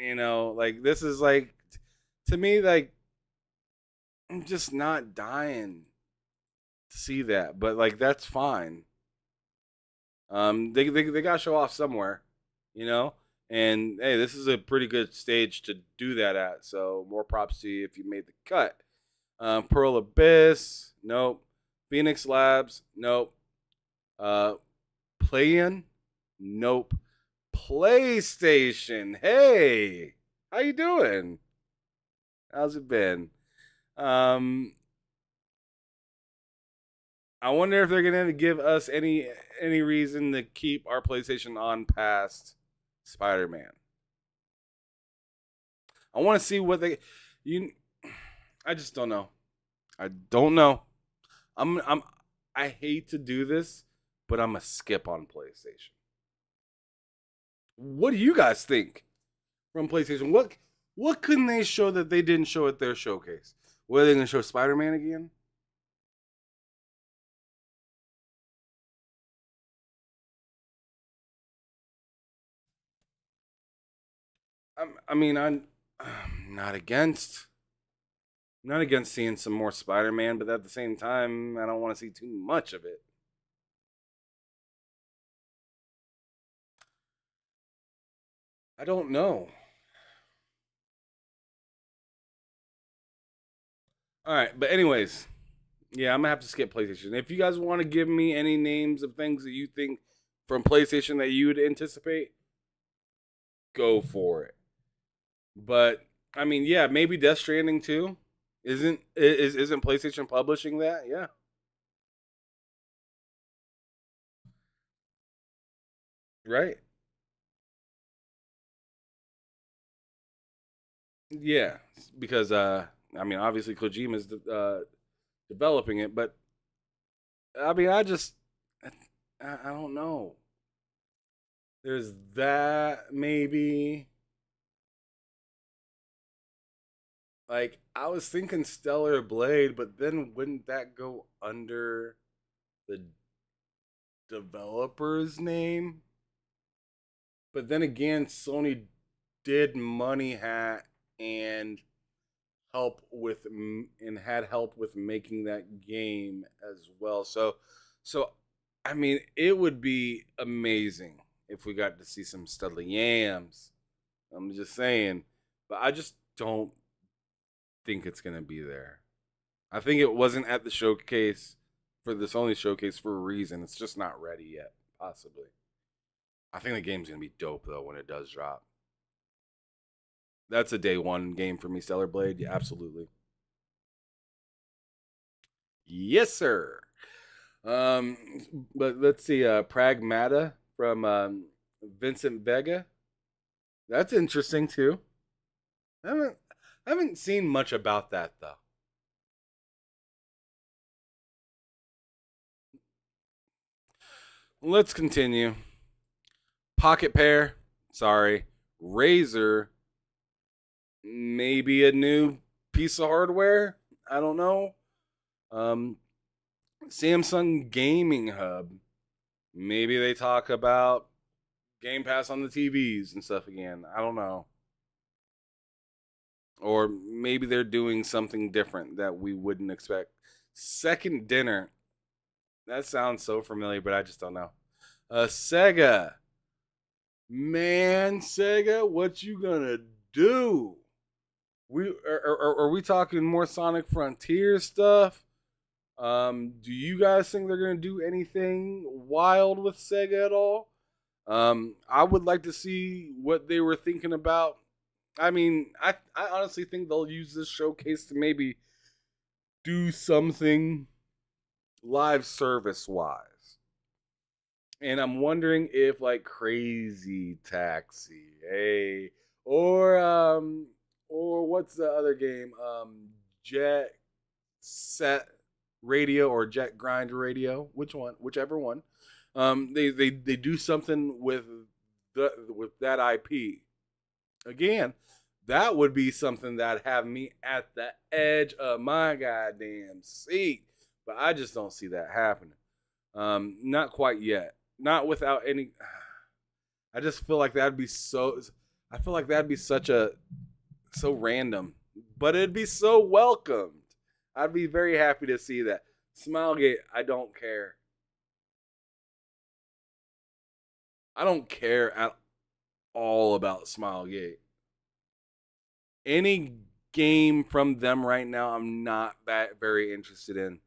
like this is like to me like I'm just not dying to see that, but like that's fine. They got to show off somewhere, you know. And hey, this is a pretty good stage to do that at. So more props to you if you made the cut. Pearl Abyss, nope. Phoenix Labs, nope. Playin, Nope. PlayStation. Hey, how you doing? How's it been? Um, I wonder if they're gonna give us any reason to keep our PlayStation on past Spider-Man. I want to see what they you. I just don't know. I don't know. I'm I hate to do this, but I'm a skip on PlayStation. What do you guys think from PlayStation? What couldn't they show that they didn't show at their showcase? Were they going to show Spider-Man again? I mean, I'm not against seeing some more Spider-Man, but at the same time, I don't want to see too much of it. I don't know. All right, but anyways, yeah, I'm gonna have to skip PlayStation. If you guys want to give me any names of things that you think from PlayStation that you would anticipate, go for it. But I mean, yeah, maybe Death Stranding too. Isn't PlayStation publishing that? Yeah, right. Yeah, because I mean, obviously Kojima's developing it, but I mean, I don't know. There's that maybe. Like I was thinking Stellar Blade, but then wouldn't that go under the developer's name? But then again, Sony did Money Hat and had help with making that game as well. So I mean, it would be amazing if we got to see some Studley Yams. I'm just saying, but I just don't think it's gonna be there. I think it wasn't at the showcase for the Sony showcase for a reason. It's just not ready yet, possibly. I think the game's gonna be dope though when it does drop. That's a day one game for me, Stellar Blade. Yeah, absolutely. Yes, sir. Um, but let's see, Pragmata from Vincent Vega. That's interesting too. I haven't I haven't seen much about that though. Let's continue. Pocket Pair, sorry. Razer, maybe a new piece of hardware. I don't know. Um, Samsung Gaming Hub. Maybe they talk about Game Pass on the TVs and stuff again. I don't know. Or maybe they're doing something different that we wouldn't expect. Second Dinner. That sounds so familiar, but I just don't know. Sega. Man, Sega, what you gonna do? Are we talking more Sonic Frontier stuff? Do you guys think they're gonna do anything wild with Sega at all? I would like to see what they were thinking about. I mean, I honestly think they'll use this showcase to maybe do something live service wise. And I'm wondering if like Crazy Taxi, hey, or or what's the other game? Jet Set Radio or Jet Grind Radio, which one, whichever one. They do something with that IP. Again, that would be something that have me at the edge of my goddamn seat. But I just don't see that happening. Not quite yet. Not without any. I just feel like that'd be so. I feel like that'd be such a so random, but it'd be so welcomed. I'd be very happy to see that. Smilegate, I don't care. I don't care at all about Smilegate. Any game from them right now, I'm not that very interested in.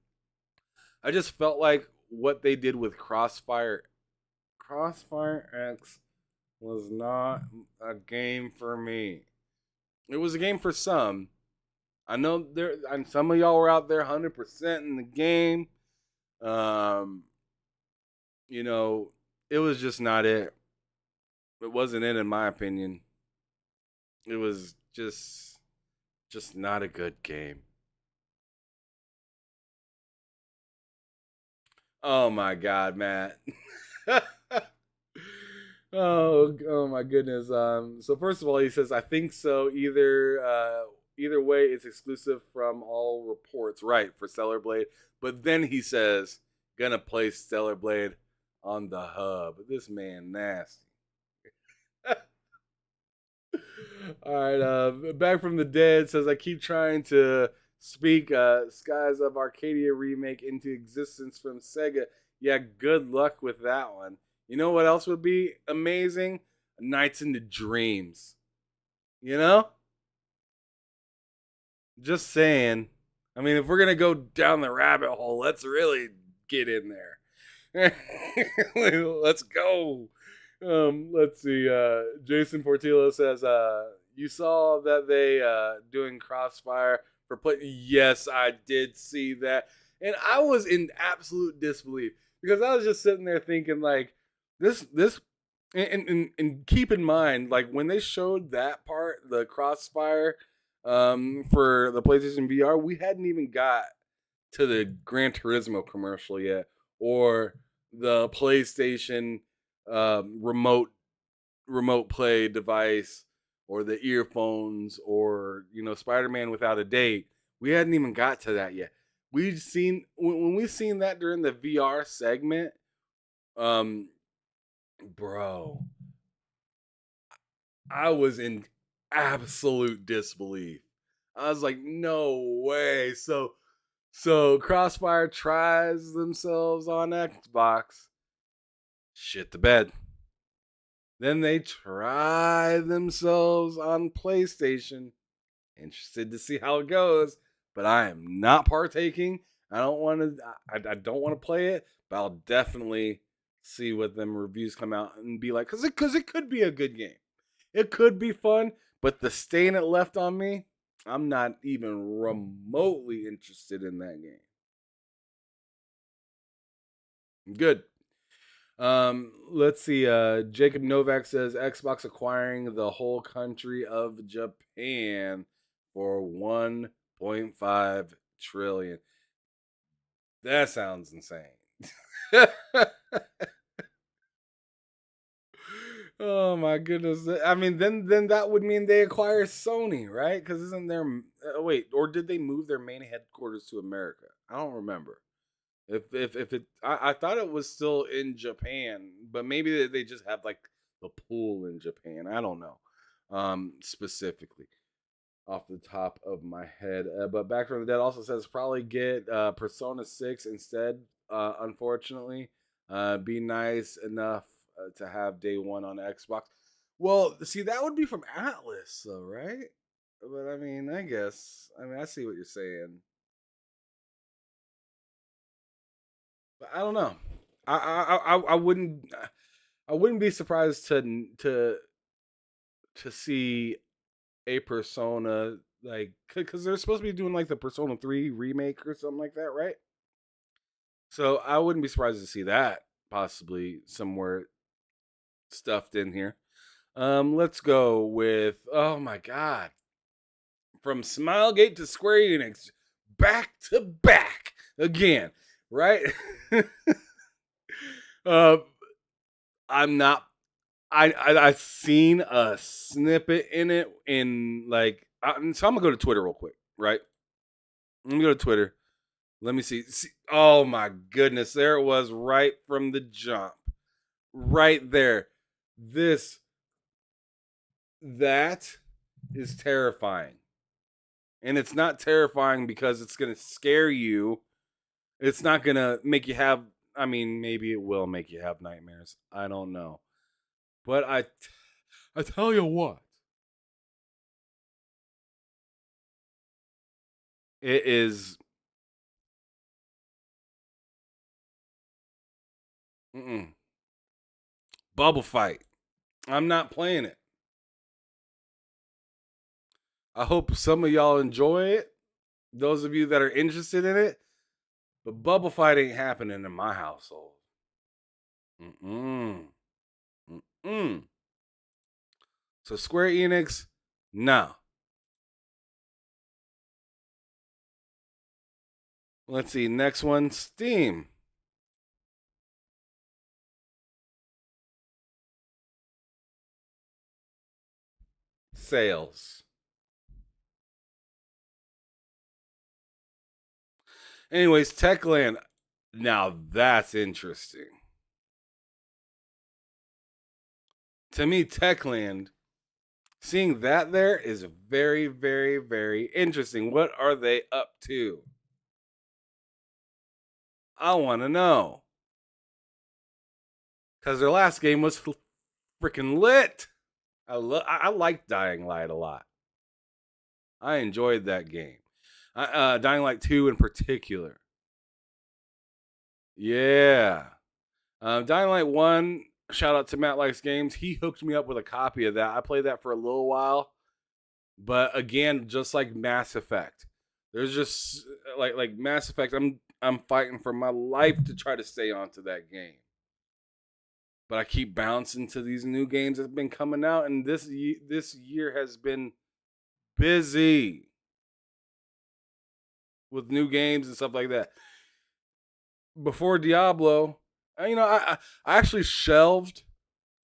I just felt like what they did with Crossfire X was not a game for me. It was a game for some. I know there, and some of y'all were out there 100% in the game. Um, you know, it was just not it. It wasn't it, in my opinion. It was just not a good game. Oh my god, Matt. Oh my goodness. So first of all, he says, I think so. Either way, it's exclusive from all reports, right, for Stellar Blade. But then he says, gonna play Stellar Blade on the hub. This man nasty. All right, Back from the Dead says, I keep trying to speak Skies of Arcadia remake into existence from Sega. Yeah, good luck with that one. You know what else would be amazing? Nights into Dreams. You know? Just saying. I mean, if we're going to go down the rabbit hole, let's really get in there. Let's go. Let's see. Jason Portillo says, "You saw that they doing Crossfire for play." Yes, I did see that, and I was in absolute disbelief because I was just sitting there thinking, like, this, and keep in mind, like when they showed that part, the Crossfire, for the PlayStation VR, we hadn't even got to the Gran Turismo commercial yet, or the PlayStation remote play device, or the earphones, or Spider-Man Without a Date. We hadn't even got to that yet. We'd seen when we seen that during the VR segment, um, bro, I was in absolute disbelief. I was like, no way. So Crossfire tries themselves on Xbox. Shit the bed. Then they try themselves on PlayStation. Interested to see how it goes, but I am not partaking. I don't want to. I don't want to play it, but I'll definitely see what them reviews come out and be like, because it could be a good game. It could be fun, but the stain it left on me, I'm not even remotely interested in that game. Good. Let's see. Jacob Novak says Xbox acquiring the whole country of Japan for 1.5 trillion. That sounds insane. Oh my goodness. I mean, then that would mean they acquire Sony, right? Because isn't there? Wait, or did they move their main headquarters to America? I don't remember. If it, I thought it was still in Japan, but maybe they just have like the pool in Japan. I don't know, specifically off the top of my head. But Back from the Dead also says probably get Persona 6 instead. Unfortunately, be nice enough to have day one on Xbox. Well, see, that would be from Atlas, though, right? But I mean, I guess. I mean, I see what you're saying. But I don't know. I wouldn't. I wouldn't be surprised to see a Persona, like, because they're supposed to be doing like the Persona 3 remake or something like that, right? So I wouldn't be surprised to see that possibly somewhere stuffed in here. Let's go with, oh my god, from Smilegate to Square Enix, back to back again, right? uh, I'm not. I seen a snippet in it in like. So I'm gonna go to Twitter real quick, right? Let me go to Twitter. Let me see. Oh my goodness, there it was right from the jump, right there. This that is terrifying, and it's not terrifying because it's gonna scare you. It's not gonna make you have. I mean, maybe it will make you have nightmares. I don't know, but I tell you what, it is. Mm-mm. Bubble Fight. I'm not playing it. I hope some of y'all enjoy it. Those of you that are interested in it. But Bubble Fight ain't happening in my household. Mm-mm. Mm-mm. So Square Enix, no. Let's see. Next one, Steam. Sales. Anyways, Techland. Now that's interesting. To me, Techland, seeing that there is very, very, very interesting. What are they up to? I want to know. Because their last game was freaking lit. I like Dying Light a lot. I enjoyed that game. Dying Light 2 in particular. Yeah. Dying Light 1, shout out to Matt Likes Games. He hooked me up with a copy of that. I played that for a little while. But again, just like Mass Effect, there's just like Mass Effect, I'm fighting for my life to try to stay onto that game. But I keep bouncing to these new games that have been coming out, and this year has been busy with new games and stuff like that. Before Diablo, I actually shelved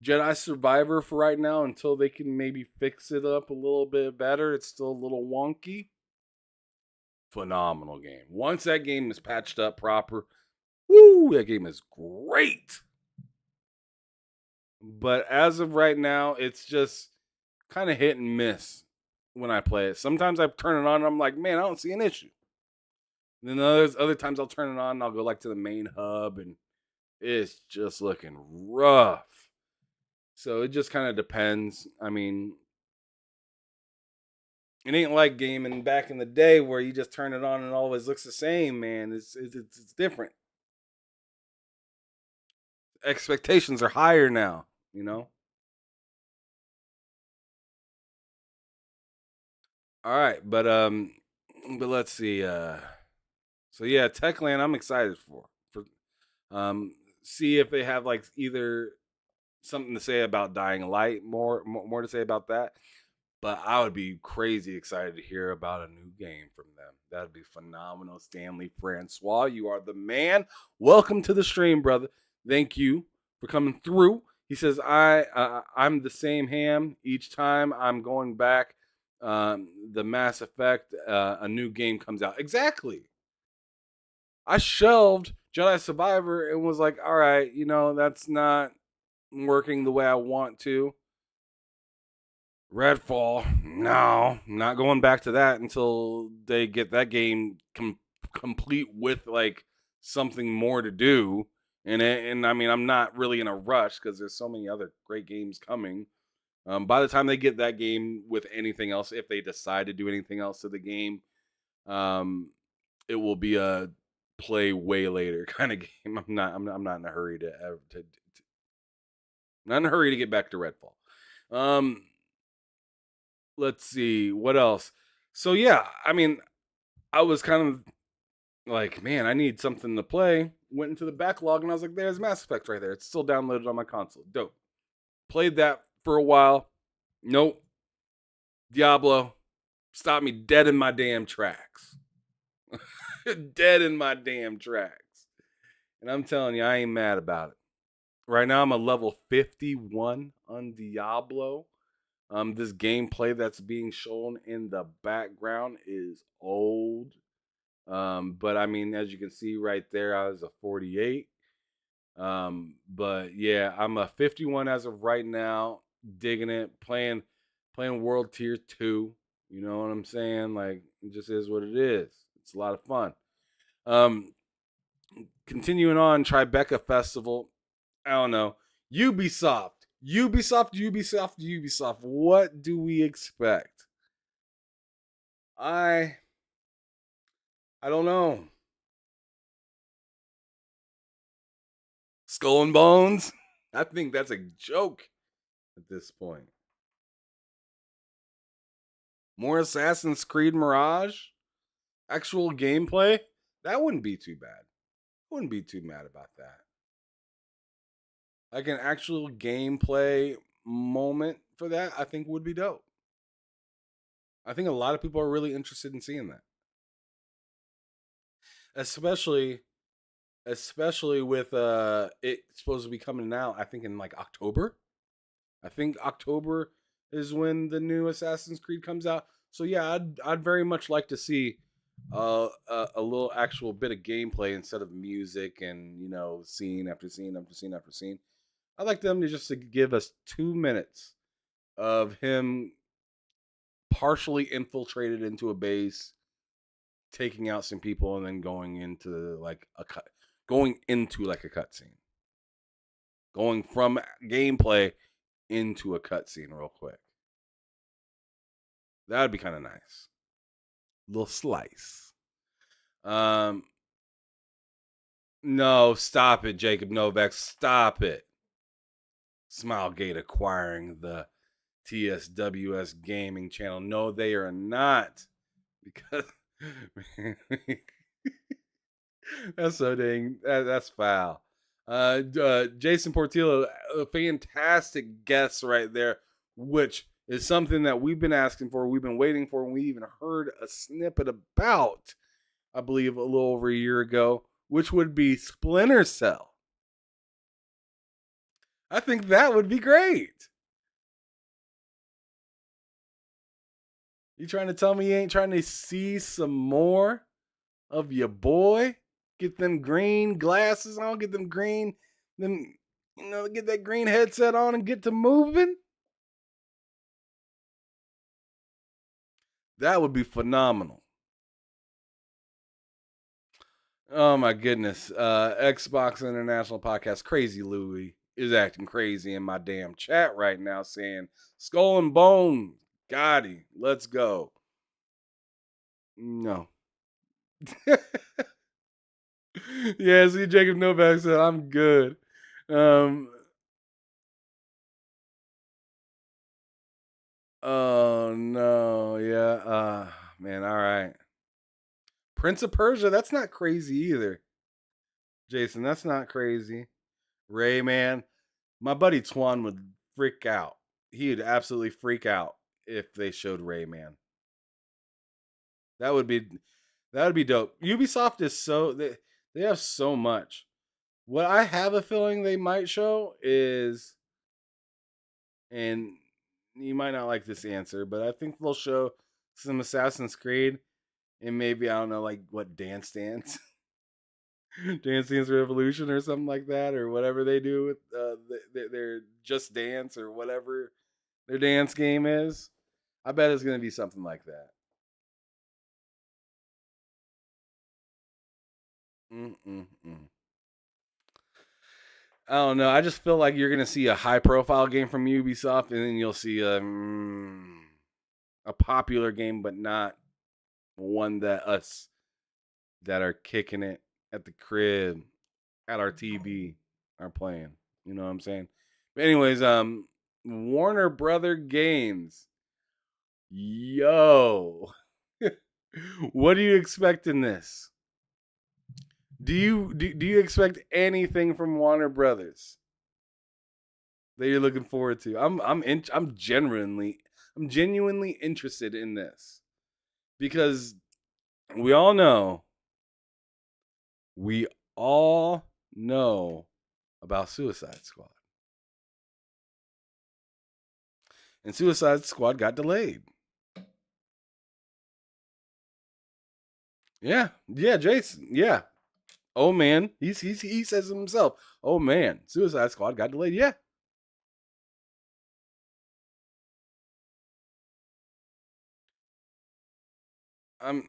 Jedi Survivor for right now until they can maybe fix it up a little bit better. It's still a little wonky. Phenomenal game. Once that game is patched up proper, woo, that game is great. But as of right now, it's just kind of hit and miss when I play it. Sometimes I turn it on and I'm like, man, I don't see an issue. And then other times I'll turn it on and I'll go like to the main hub and it's just looking rough. So it just kind of depends. I mean, it ain't like gaming back in the day where you just turn it on and it always looks the same, man. It's different. Expectations are higher now, you know? All right, but let's see. So yeah, Techland I'm excited for see if they have like either something to say about Dying Light, more to say about that. But I would be crazy excited to hear about a new game from them. That'd be phenomenal. Stanley Francois, you are the man. Welcome to the stream, brother. Thank you for coming through. He says, I'm the same ham each time I'm going back. The Mass Effect, a new game comes out. Exactly. I shelved Jedi Survivor and was like, all right, that's not working the way I want to. Redfall, no, not going back to that until they get that game complete with like something more to do. And I mean, I'm not really in a rush because there's so many other great games coming. By the time they get that game with anything else, if they decide to do anything else to the game, it will be a play way later kind of game. I'm not in a hurry not in a hurry to get back to Redfall. Let's see what else. So yeah, I mean, I was kind of like, man, I need something to play. Went into the backlog and I was like, there's Mass Effect right there. It's still downloaded on my console. Dope. Played that for a while. Nope. Diablo stopped me dead in my damn tracks. Dead in my damn tracks. And I'm telling you, I ain't mad about it. Right now, I'm a level 51 on Diablo. This gameplay that's being shown in the background is old. But I mean, as you can see right there, I was a 48. But yeah, I'm a 51 as of right now, digging it, playing World Tier 2. You know what I'm saying? Like, it just is what it is. It's a lot of fun. Continuing on, Tribeca Festival. I don't know. Ubisoft. What do we expect? I don't know. Skull and Bones. I think that's a joke at this point. More Assassin's Creed Mirage, actual gameplay. That wouldn't be too bad. Wouldn't be too mad about that. Like an actual gameplay moment for that, I think would be dope. I think a lot of people are really interested in seeing that, especially especially with it supposed to be coming out. I think in like October. I think October is when the new Assassin's Creed comes out. So yeah, I'd very much like to see a little actual bit of gameplay instead of music and scene after scene after scene after scene. I'd like them to just to give us 2 minutes of him partially infiltrated into a base, taking out some people, and then going into like a cutscene, going from gameplay into a cutscene real quick. That'd be kind of nice. Little slice. No, stop it, Jacob Novak. Stop it. Smilegate acquiring the TSWS gaming channel. No, they are not. Because man, that's so dang that's foul. Jason Portillo, a fantastic guest right there, which is something that we've been asking for, we've been waiting for, and we even heard a snippet about, I believe, a little over a year ago, which would be Splinter Cell. I think that would be great. You trying to tell me you ain't trying to see some more of your boy? Get them green glasses on, get them green, get that green headset on and get to moving? That would be phenomenal. Oh my goodness. Xbox International Podcast, Crazy Louie, is acting crazy in my damn chat right now saying, Skull and Bone, Gotti, let's go. No. Yeah, see, Jacob Novak said, I'm good. Oh no, yeah. Man, all right. Prince of Persia, that's not crazy either. Jason, that's not crazy. Rayman, my buddy Twan would freak out. He would absolutely freak out if they showed Rayman. That would be dope. Ubisoft is they have so much. What I have a feeling they might show is, and you might not like this answer, but I think they'll show some Assassin's Creed and maybe, I don't know, like what Dance Dance, Dance Dance Revolution or something like that, or whatever they do with their Just Dance or whatever their dance game is. I bet it's going to be something like that. Mm-mm-mm. I don't know. I just feel like you're going to see a high profile game from Ubisoft, and then you'll see a popular game, but not one that us that are kicking it at the crib, at our TV, are playing. You know what I'm saying? But anyways, Warner Brother Games. Yo. What do you expect in this? Do you expect anything from Warner Brothers that you're looking forward to? I'm genuinely interested in this because we all know we all know about Suicide Squad. And Suicide Squad got delayed. Yeah, yeah, Jason. Yeah. Oh man, he says it himself. Oh man, Suicide Squad got delayed. Yeah. I'm.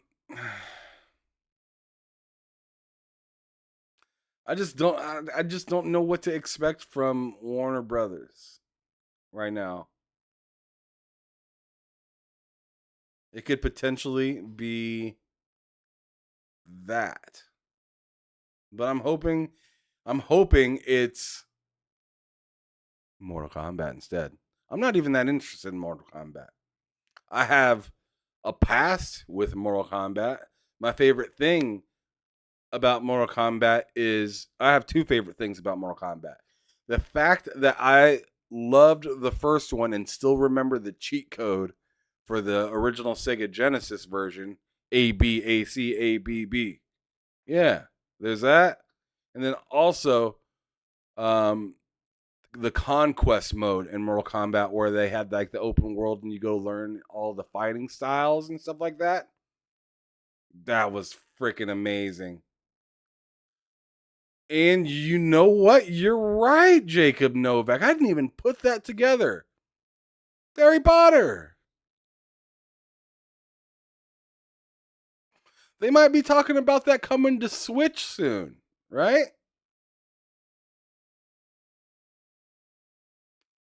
I just don't know what to expect from Warner Brothers right now. It could potentially be that. But I'm hoping it's Mortal Kombat instead. I'm not even that interested in Mortal Kombat. I have a past with Mortal Kombat. My favorite thing about Mortal Kombat is I have two favorite things about Mortal Kombat. The fact that I loved the first one and still remember the cheat code for the original Sega Genesis version, ABACABB. Yeah, there's that. And then also um the conquest mode in Mortal Kombat where they had like the open world and you go learn all the fighting styles and stuff like that. That was freaking amazing. And you know what? You're right, Jacob Novak. I didn't even put that together. Harry Potter. They might be talking about that coming to Switch soon, right?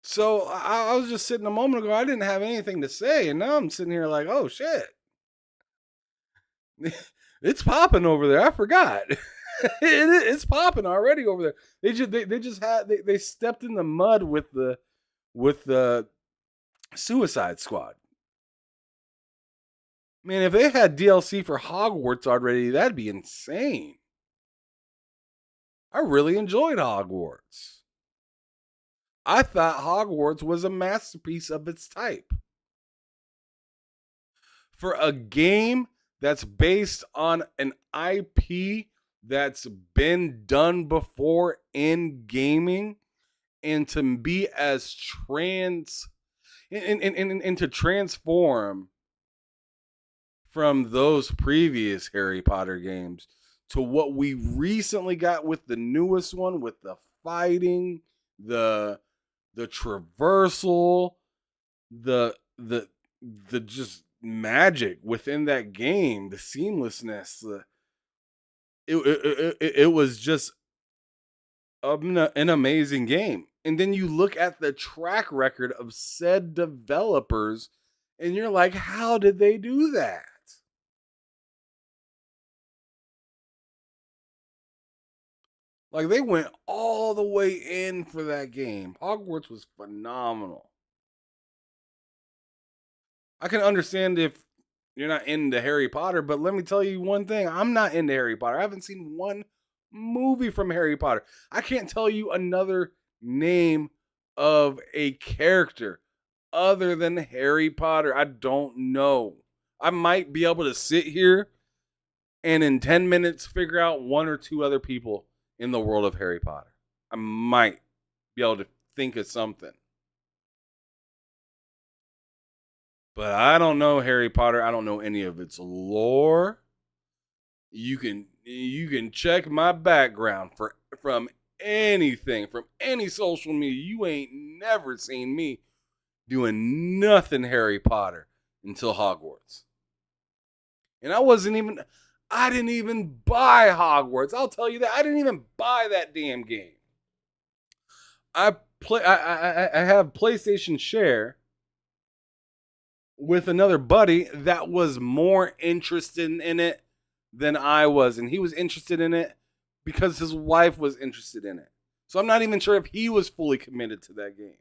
So I was just sitting a moment ago. I didn't have anything to say, and now I'm sitting here like, oh shit, it's popping over there. I forgot. It's popping already over there. They just had they stepped in the mud with the Suicide Squad. Man, if they had DLC for Hogwarts already, that'd be insane. I really enjoyed Hogwarts. I thought Hogwarts was a masterpiece of its type. For a game that's based on an IP that's been done before in gaming, and to be as and to transform from those previous Harry Potter games to what we recently got with the newest one, with the fighting, the traversal, the just magic within that game, the seamlessness, it was just an amazing game. And then you look at the track record of said developers, and you're like, how did they do that? Like they went all the way in for that game. Hogwarts was phenomenal. I can understand if you're not into Harry Potter, but let me tell you one thing. I'm not into Harry Potter. I haven't seen one movie from Harry Potter. I can't tell you another name of a character other than Harry Potter. I don't know. I might be able to sit here and in 10 minutes figure out one or two other people in the world of Harry Potter. I might be able to think of something. But I don't know Harry Potter. I don't know any of its lore. You can check my background from anything, from any social media. You ain't never seen me doing nothing Harry Potter until Hogwarts. And I didn't even buy Hogwarts. I'll tell you that. I didn't even buy that damn game. I have PlayStation Share with another buddy that was more interested in it than I was. And he was interested in it because his wife was interested in it. So I'm not even sure if he was fully committed to that game.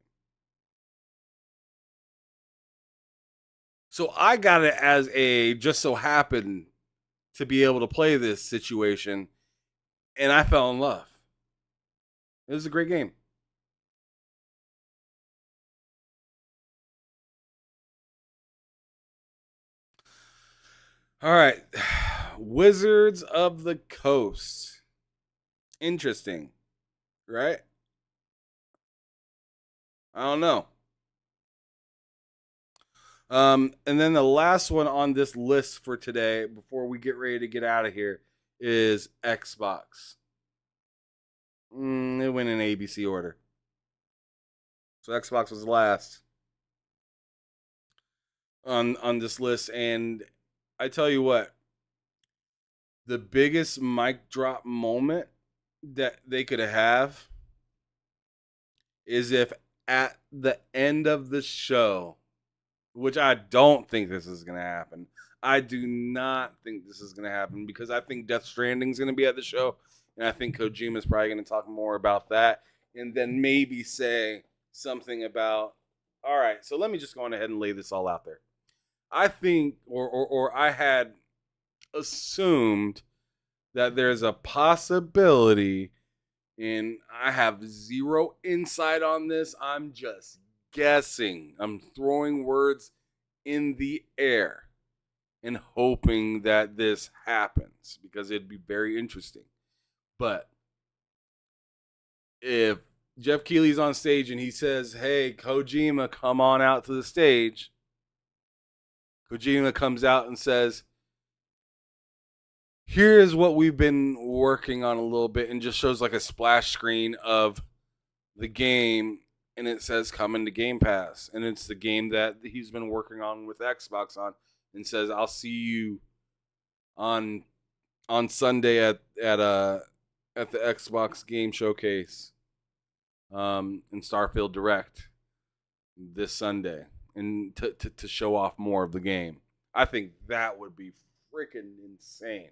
So I got it as a just so happened to be able to play this situation, and I fell in love. It was a great game. All right. Wizards of the Coast. Interesting, right? I don't know. And then the last one on this list for today, before we get ready to get out of here, is Xbox. It went in ABC order. So Xbox was last on this list, and I tell you what, the biggest mic drop moment that they could have is if at the end of the show, which I don't think this is going to happen. I do not think this is going to happen because I think Death Stranding is going to be at the show, and I think Kojima is probably going to talk more about that, and then maybe say something about, all right, so let me just go on ahead and lay this all out there. I think, or I had assumed that there's a possibility, and I have zero insight on this. I'm just guessing. I'm throwing words in the air and hoping that this happens because it'd be very interesting. But if Geoff Keighley's on stage and he says, "Hey, Kojima, come on out to the stage," Kojima comes out and says, "Here's what we've been working on a little bit," and just shows like a splash screen of the game, and it says coming to Game Pass, and it's the game that he's been working on with Xbox on, and says, "I'll see you on Sunday at the Xbox Game Showcase in Starfield Direct this Sunday," and to show off more of the game. I think that would be freaking insane.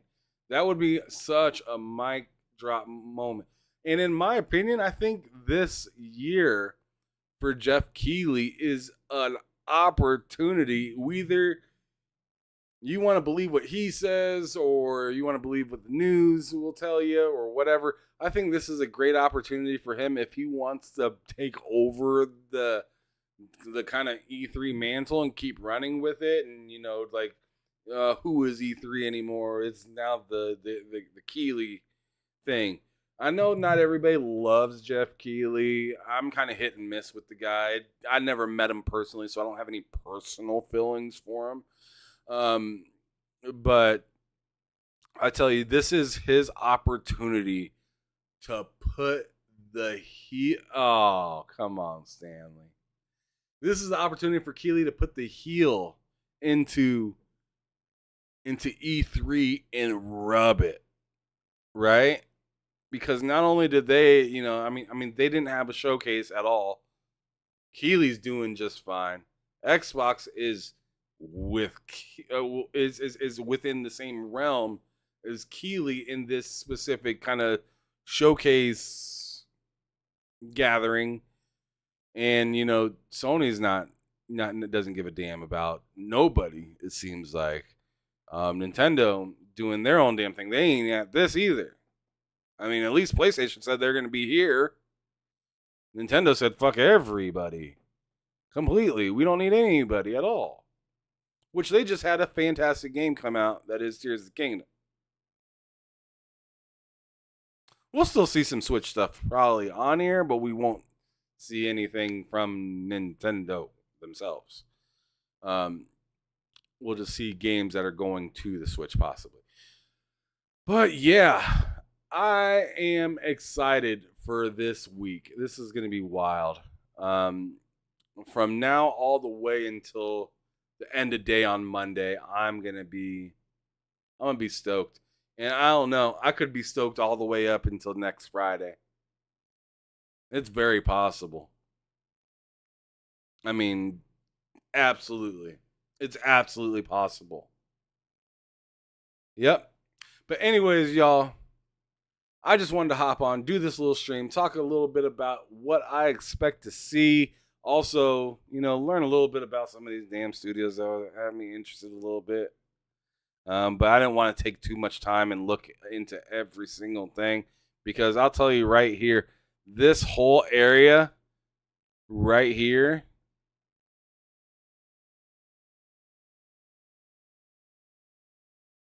That would be such a mic drop moment. And in my opinion, I think this year for Geoff Keighley is an opportunity. Whether you want to believe what he says or you want to believe what the news will tell you or whatever, I think this is a great opportunity for him if he wants to take over the kind of E3 mantle and keep running with it. And, you know, like, who is E3 anymore? It's now the Keighley thing. I know not everybody loves Geoff Keighley. I'm kind of hit and miss with the guy. I never met him personally, so I don't have any personal feelings for him. But I tell you, this is his opportunity to put the heat. Oh, come on, Stanley. This is the opportunity for Keighley to put the heel into E3 and rub it, right? Because not only did they, you know, I mean, they didn't have a showcase at all. Keighley's doing just fine. Xbox is is within the same realm as Keighley in this specific kind of showcase gathering, and you know, Sony's not doesn't give a damn about nobody. It seems like Nintendo doing their own damn thing. They ain't at this either. I mean, at least PlayStation said they're going to be here. Nintendo said, fuck everybody. Completely. We don't need anybody at all. Which they just had a fantastic game come out that is Tears of the Kingdom. We'll still see some Switch stuff probably on here, but we won't see anything from Nintendo themselves. We'll just see games that are going to the Switch possibly. But yeah, I am excited for this week. This is going to be wild. From now all the way until the end of day on Monday, I'm gonna be stoked. And I don't know, I could be stoked all the way up until next Friday. It's very possible. I mean, absolutely. It's absolutely possible. Yep. But anyways, y'all, I just wanted to hop on, do this little stream, talk a little bit about what I expect to see. Also, you know, learn a little bit about some of these damn studios that have me interested a little bit. But I didn't want to take too much time and look into every single thing, because I'll tell you right here, this whole area right here,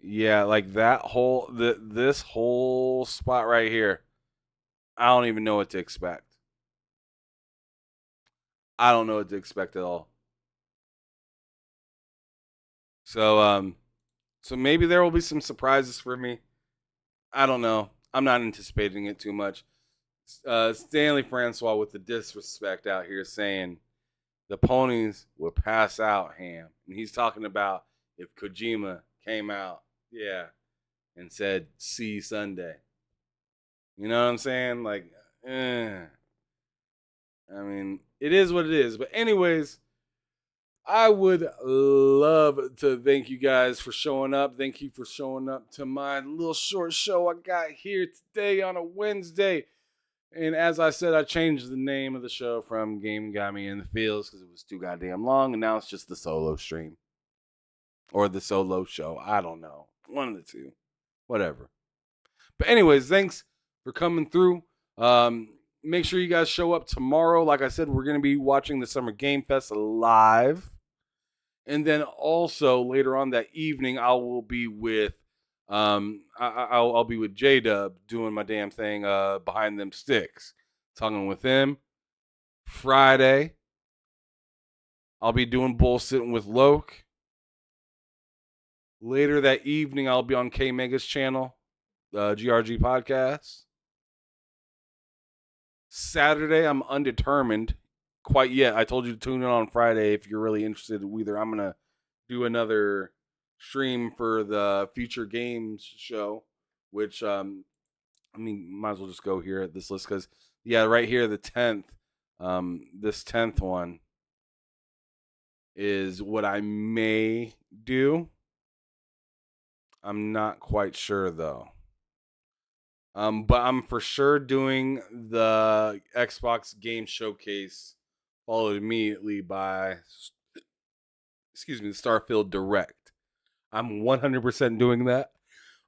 yeah, like that whole this whole spot right here, I don't even know what to expect. I don't know what to expect at all. So so maybe there will be some surprises for me. I don't know. I'm not anticipating it too much. Stanley Francois with the disrespect out here saying the ponies will pass out, Ham. And he's talking about if Kojima came out, yeah, and said, see Sunday. You know what I'm saying? Like, I mean, it is what it is. But anyways, I would love to thank you guys for showing up. Thank you for showing up to my little short show I got here today on a Wednesday. And as I said, I changed the name of the show from Game Got Me in the Fields because it was too goddamn long, and now it's just the solo stream or the solo show. I don't know. One of the two. Whatever. But anyways, thanks for coming through. Make sure you guys show up tomorrow. Like I said, we're going to be watching the Summer Game Fest live. And then also later on that evening, I will be with I'll be with J Dub doing my damn thing behind them sticks, talking with him. Friday, I'll be doing bullshitting with Loke. Later that evening, I'll be on K Mega's channel, GRG Podcast. Saturday, I'm undetermined quite yet. I told you to tune in on Friday if you're really interested. Either I'm going to do another stream for the Future Games show, which, might as well just go here at this list because, yeah, right here, the 10th, this 10th one is what I may do. I'm not quite sure, though. But I'm for sure doing the Xbox Game Showcase, followed immediately by, the Starfield Direct. I'm 100% doing that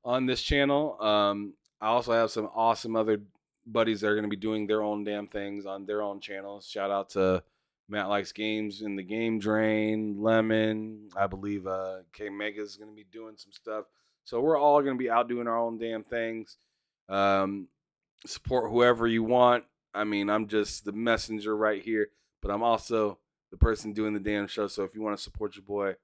on this channel. I also have some awesome other buddies that are going to be doing their own damn things on their own channels. Shout out to Matt Likes Games in the Game Drain, Lemon. I believe K Mega is going to be doing some stuff. So we're all going to be out doing our own damn things. Support whoever you want. I mean, I'm just the messenger right here, but I'm also the person doing the damn show. So if you want to support your boy,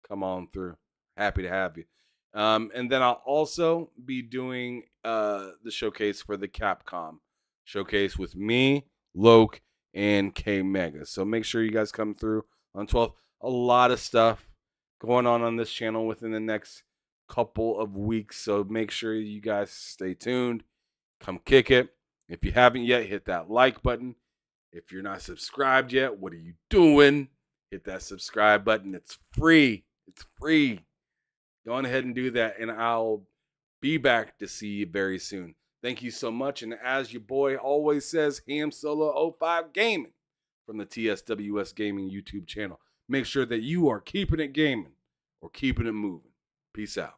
come on through. Happy to have you. And then I'll also be doing the showcase for the Capcom showcase with me, Loke, and K Mega. So make sure you guys come through on 12th. A lot of stuff going on this channel within the next couple of weeks. So make sure you guys stay tuned. Come kick it. If you haven't yet, hit that like button. If you're not subscribed yet, what are you doing? Hit that subscribe button. It's free. It's free. Go on ahead and do that, and I'll be back to see you very soon. Thank you so much. And as your boy always says, Ham Solo 05 Gaming from the TSWS Gaming YouTube channel. Make sure that you are keeping it gaming or keeping it moving. Peace out.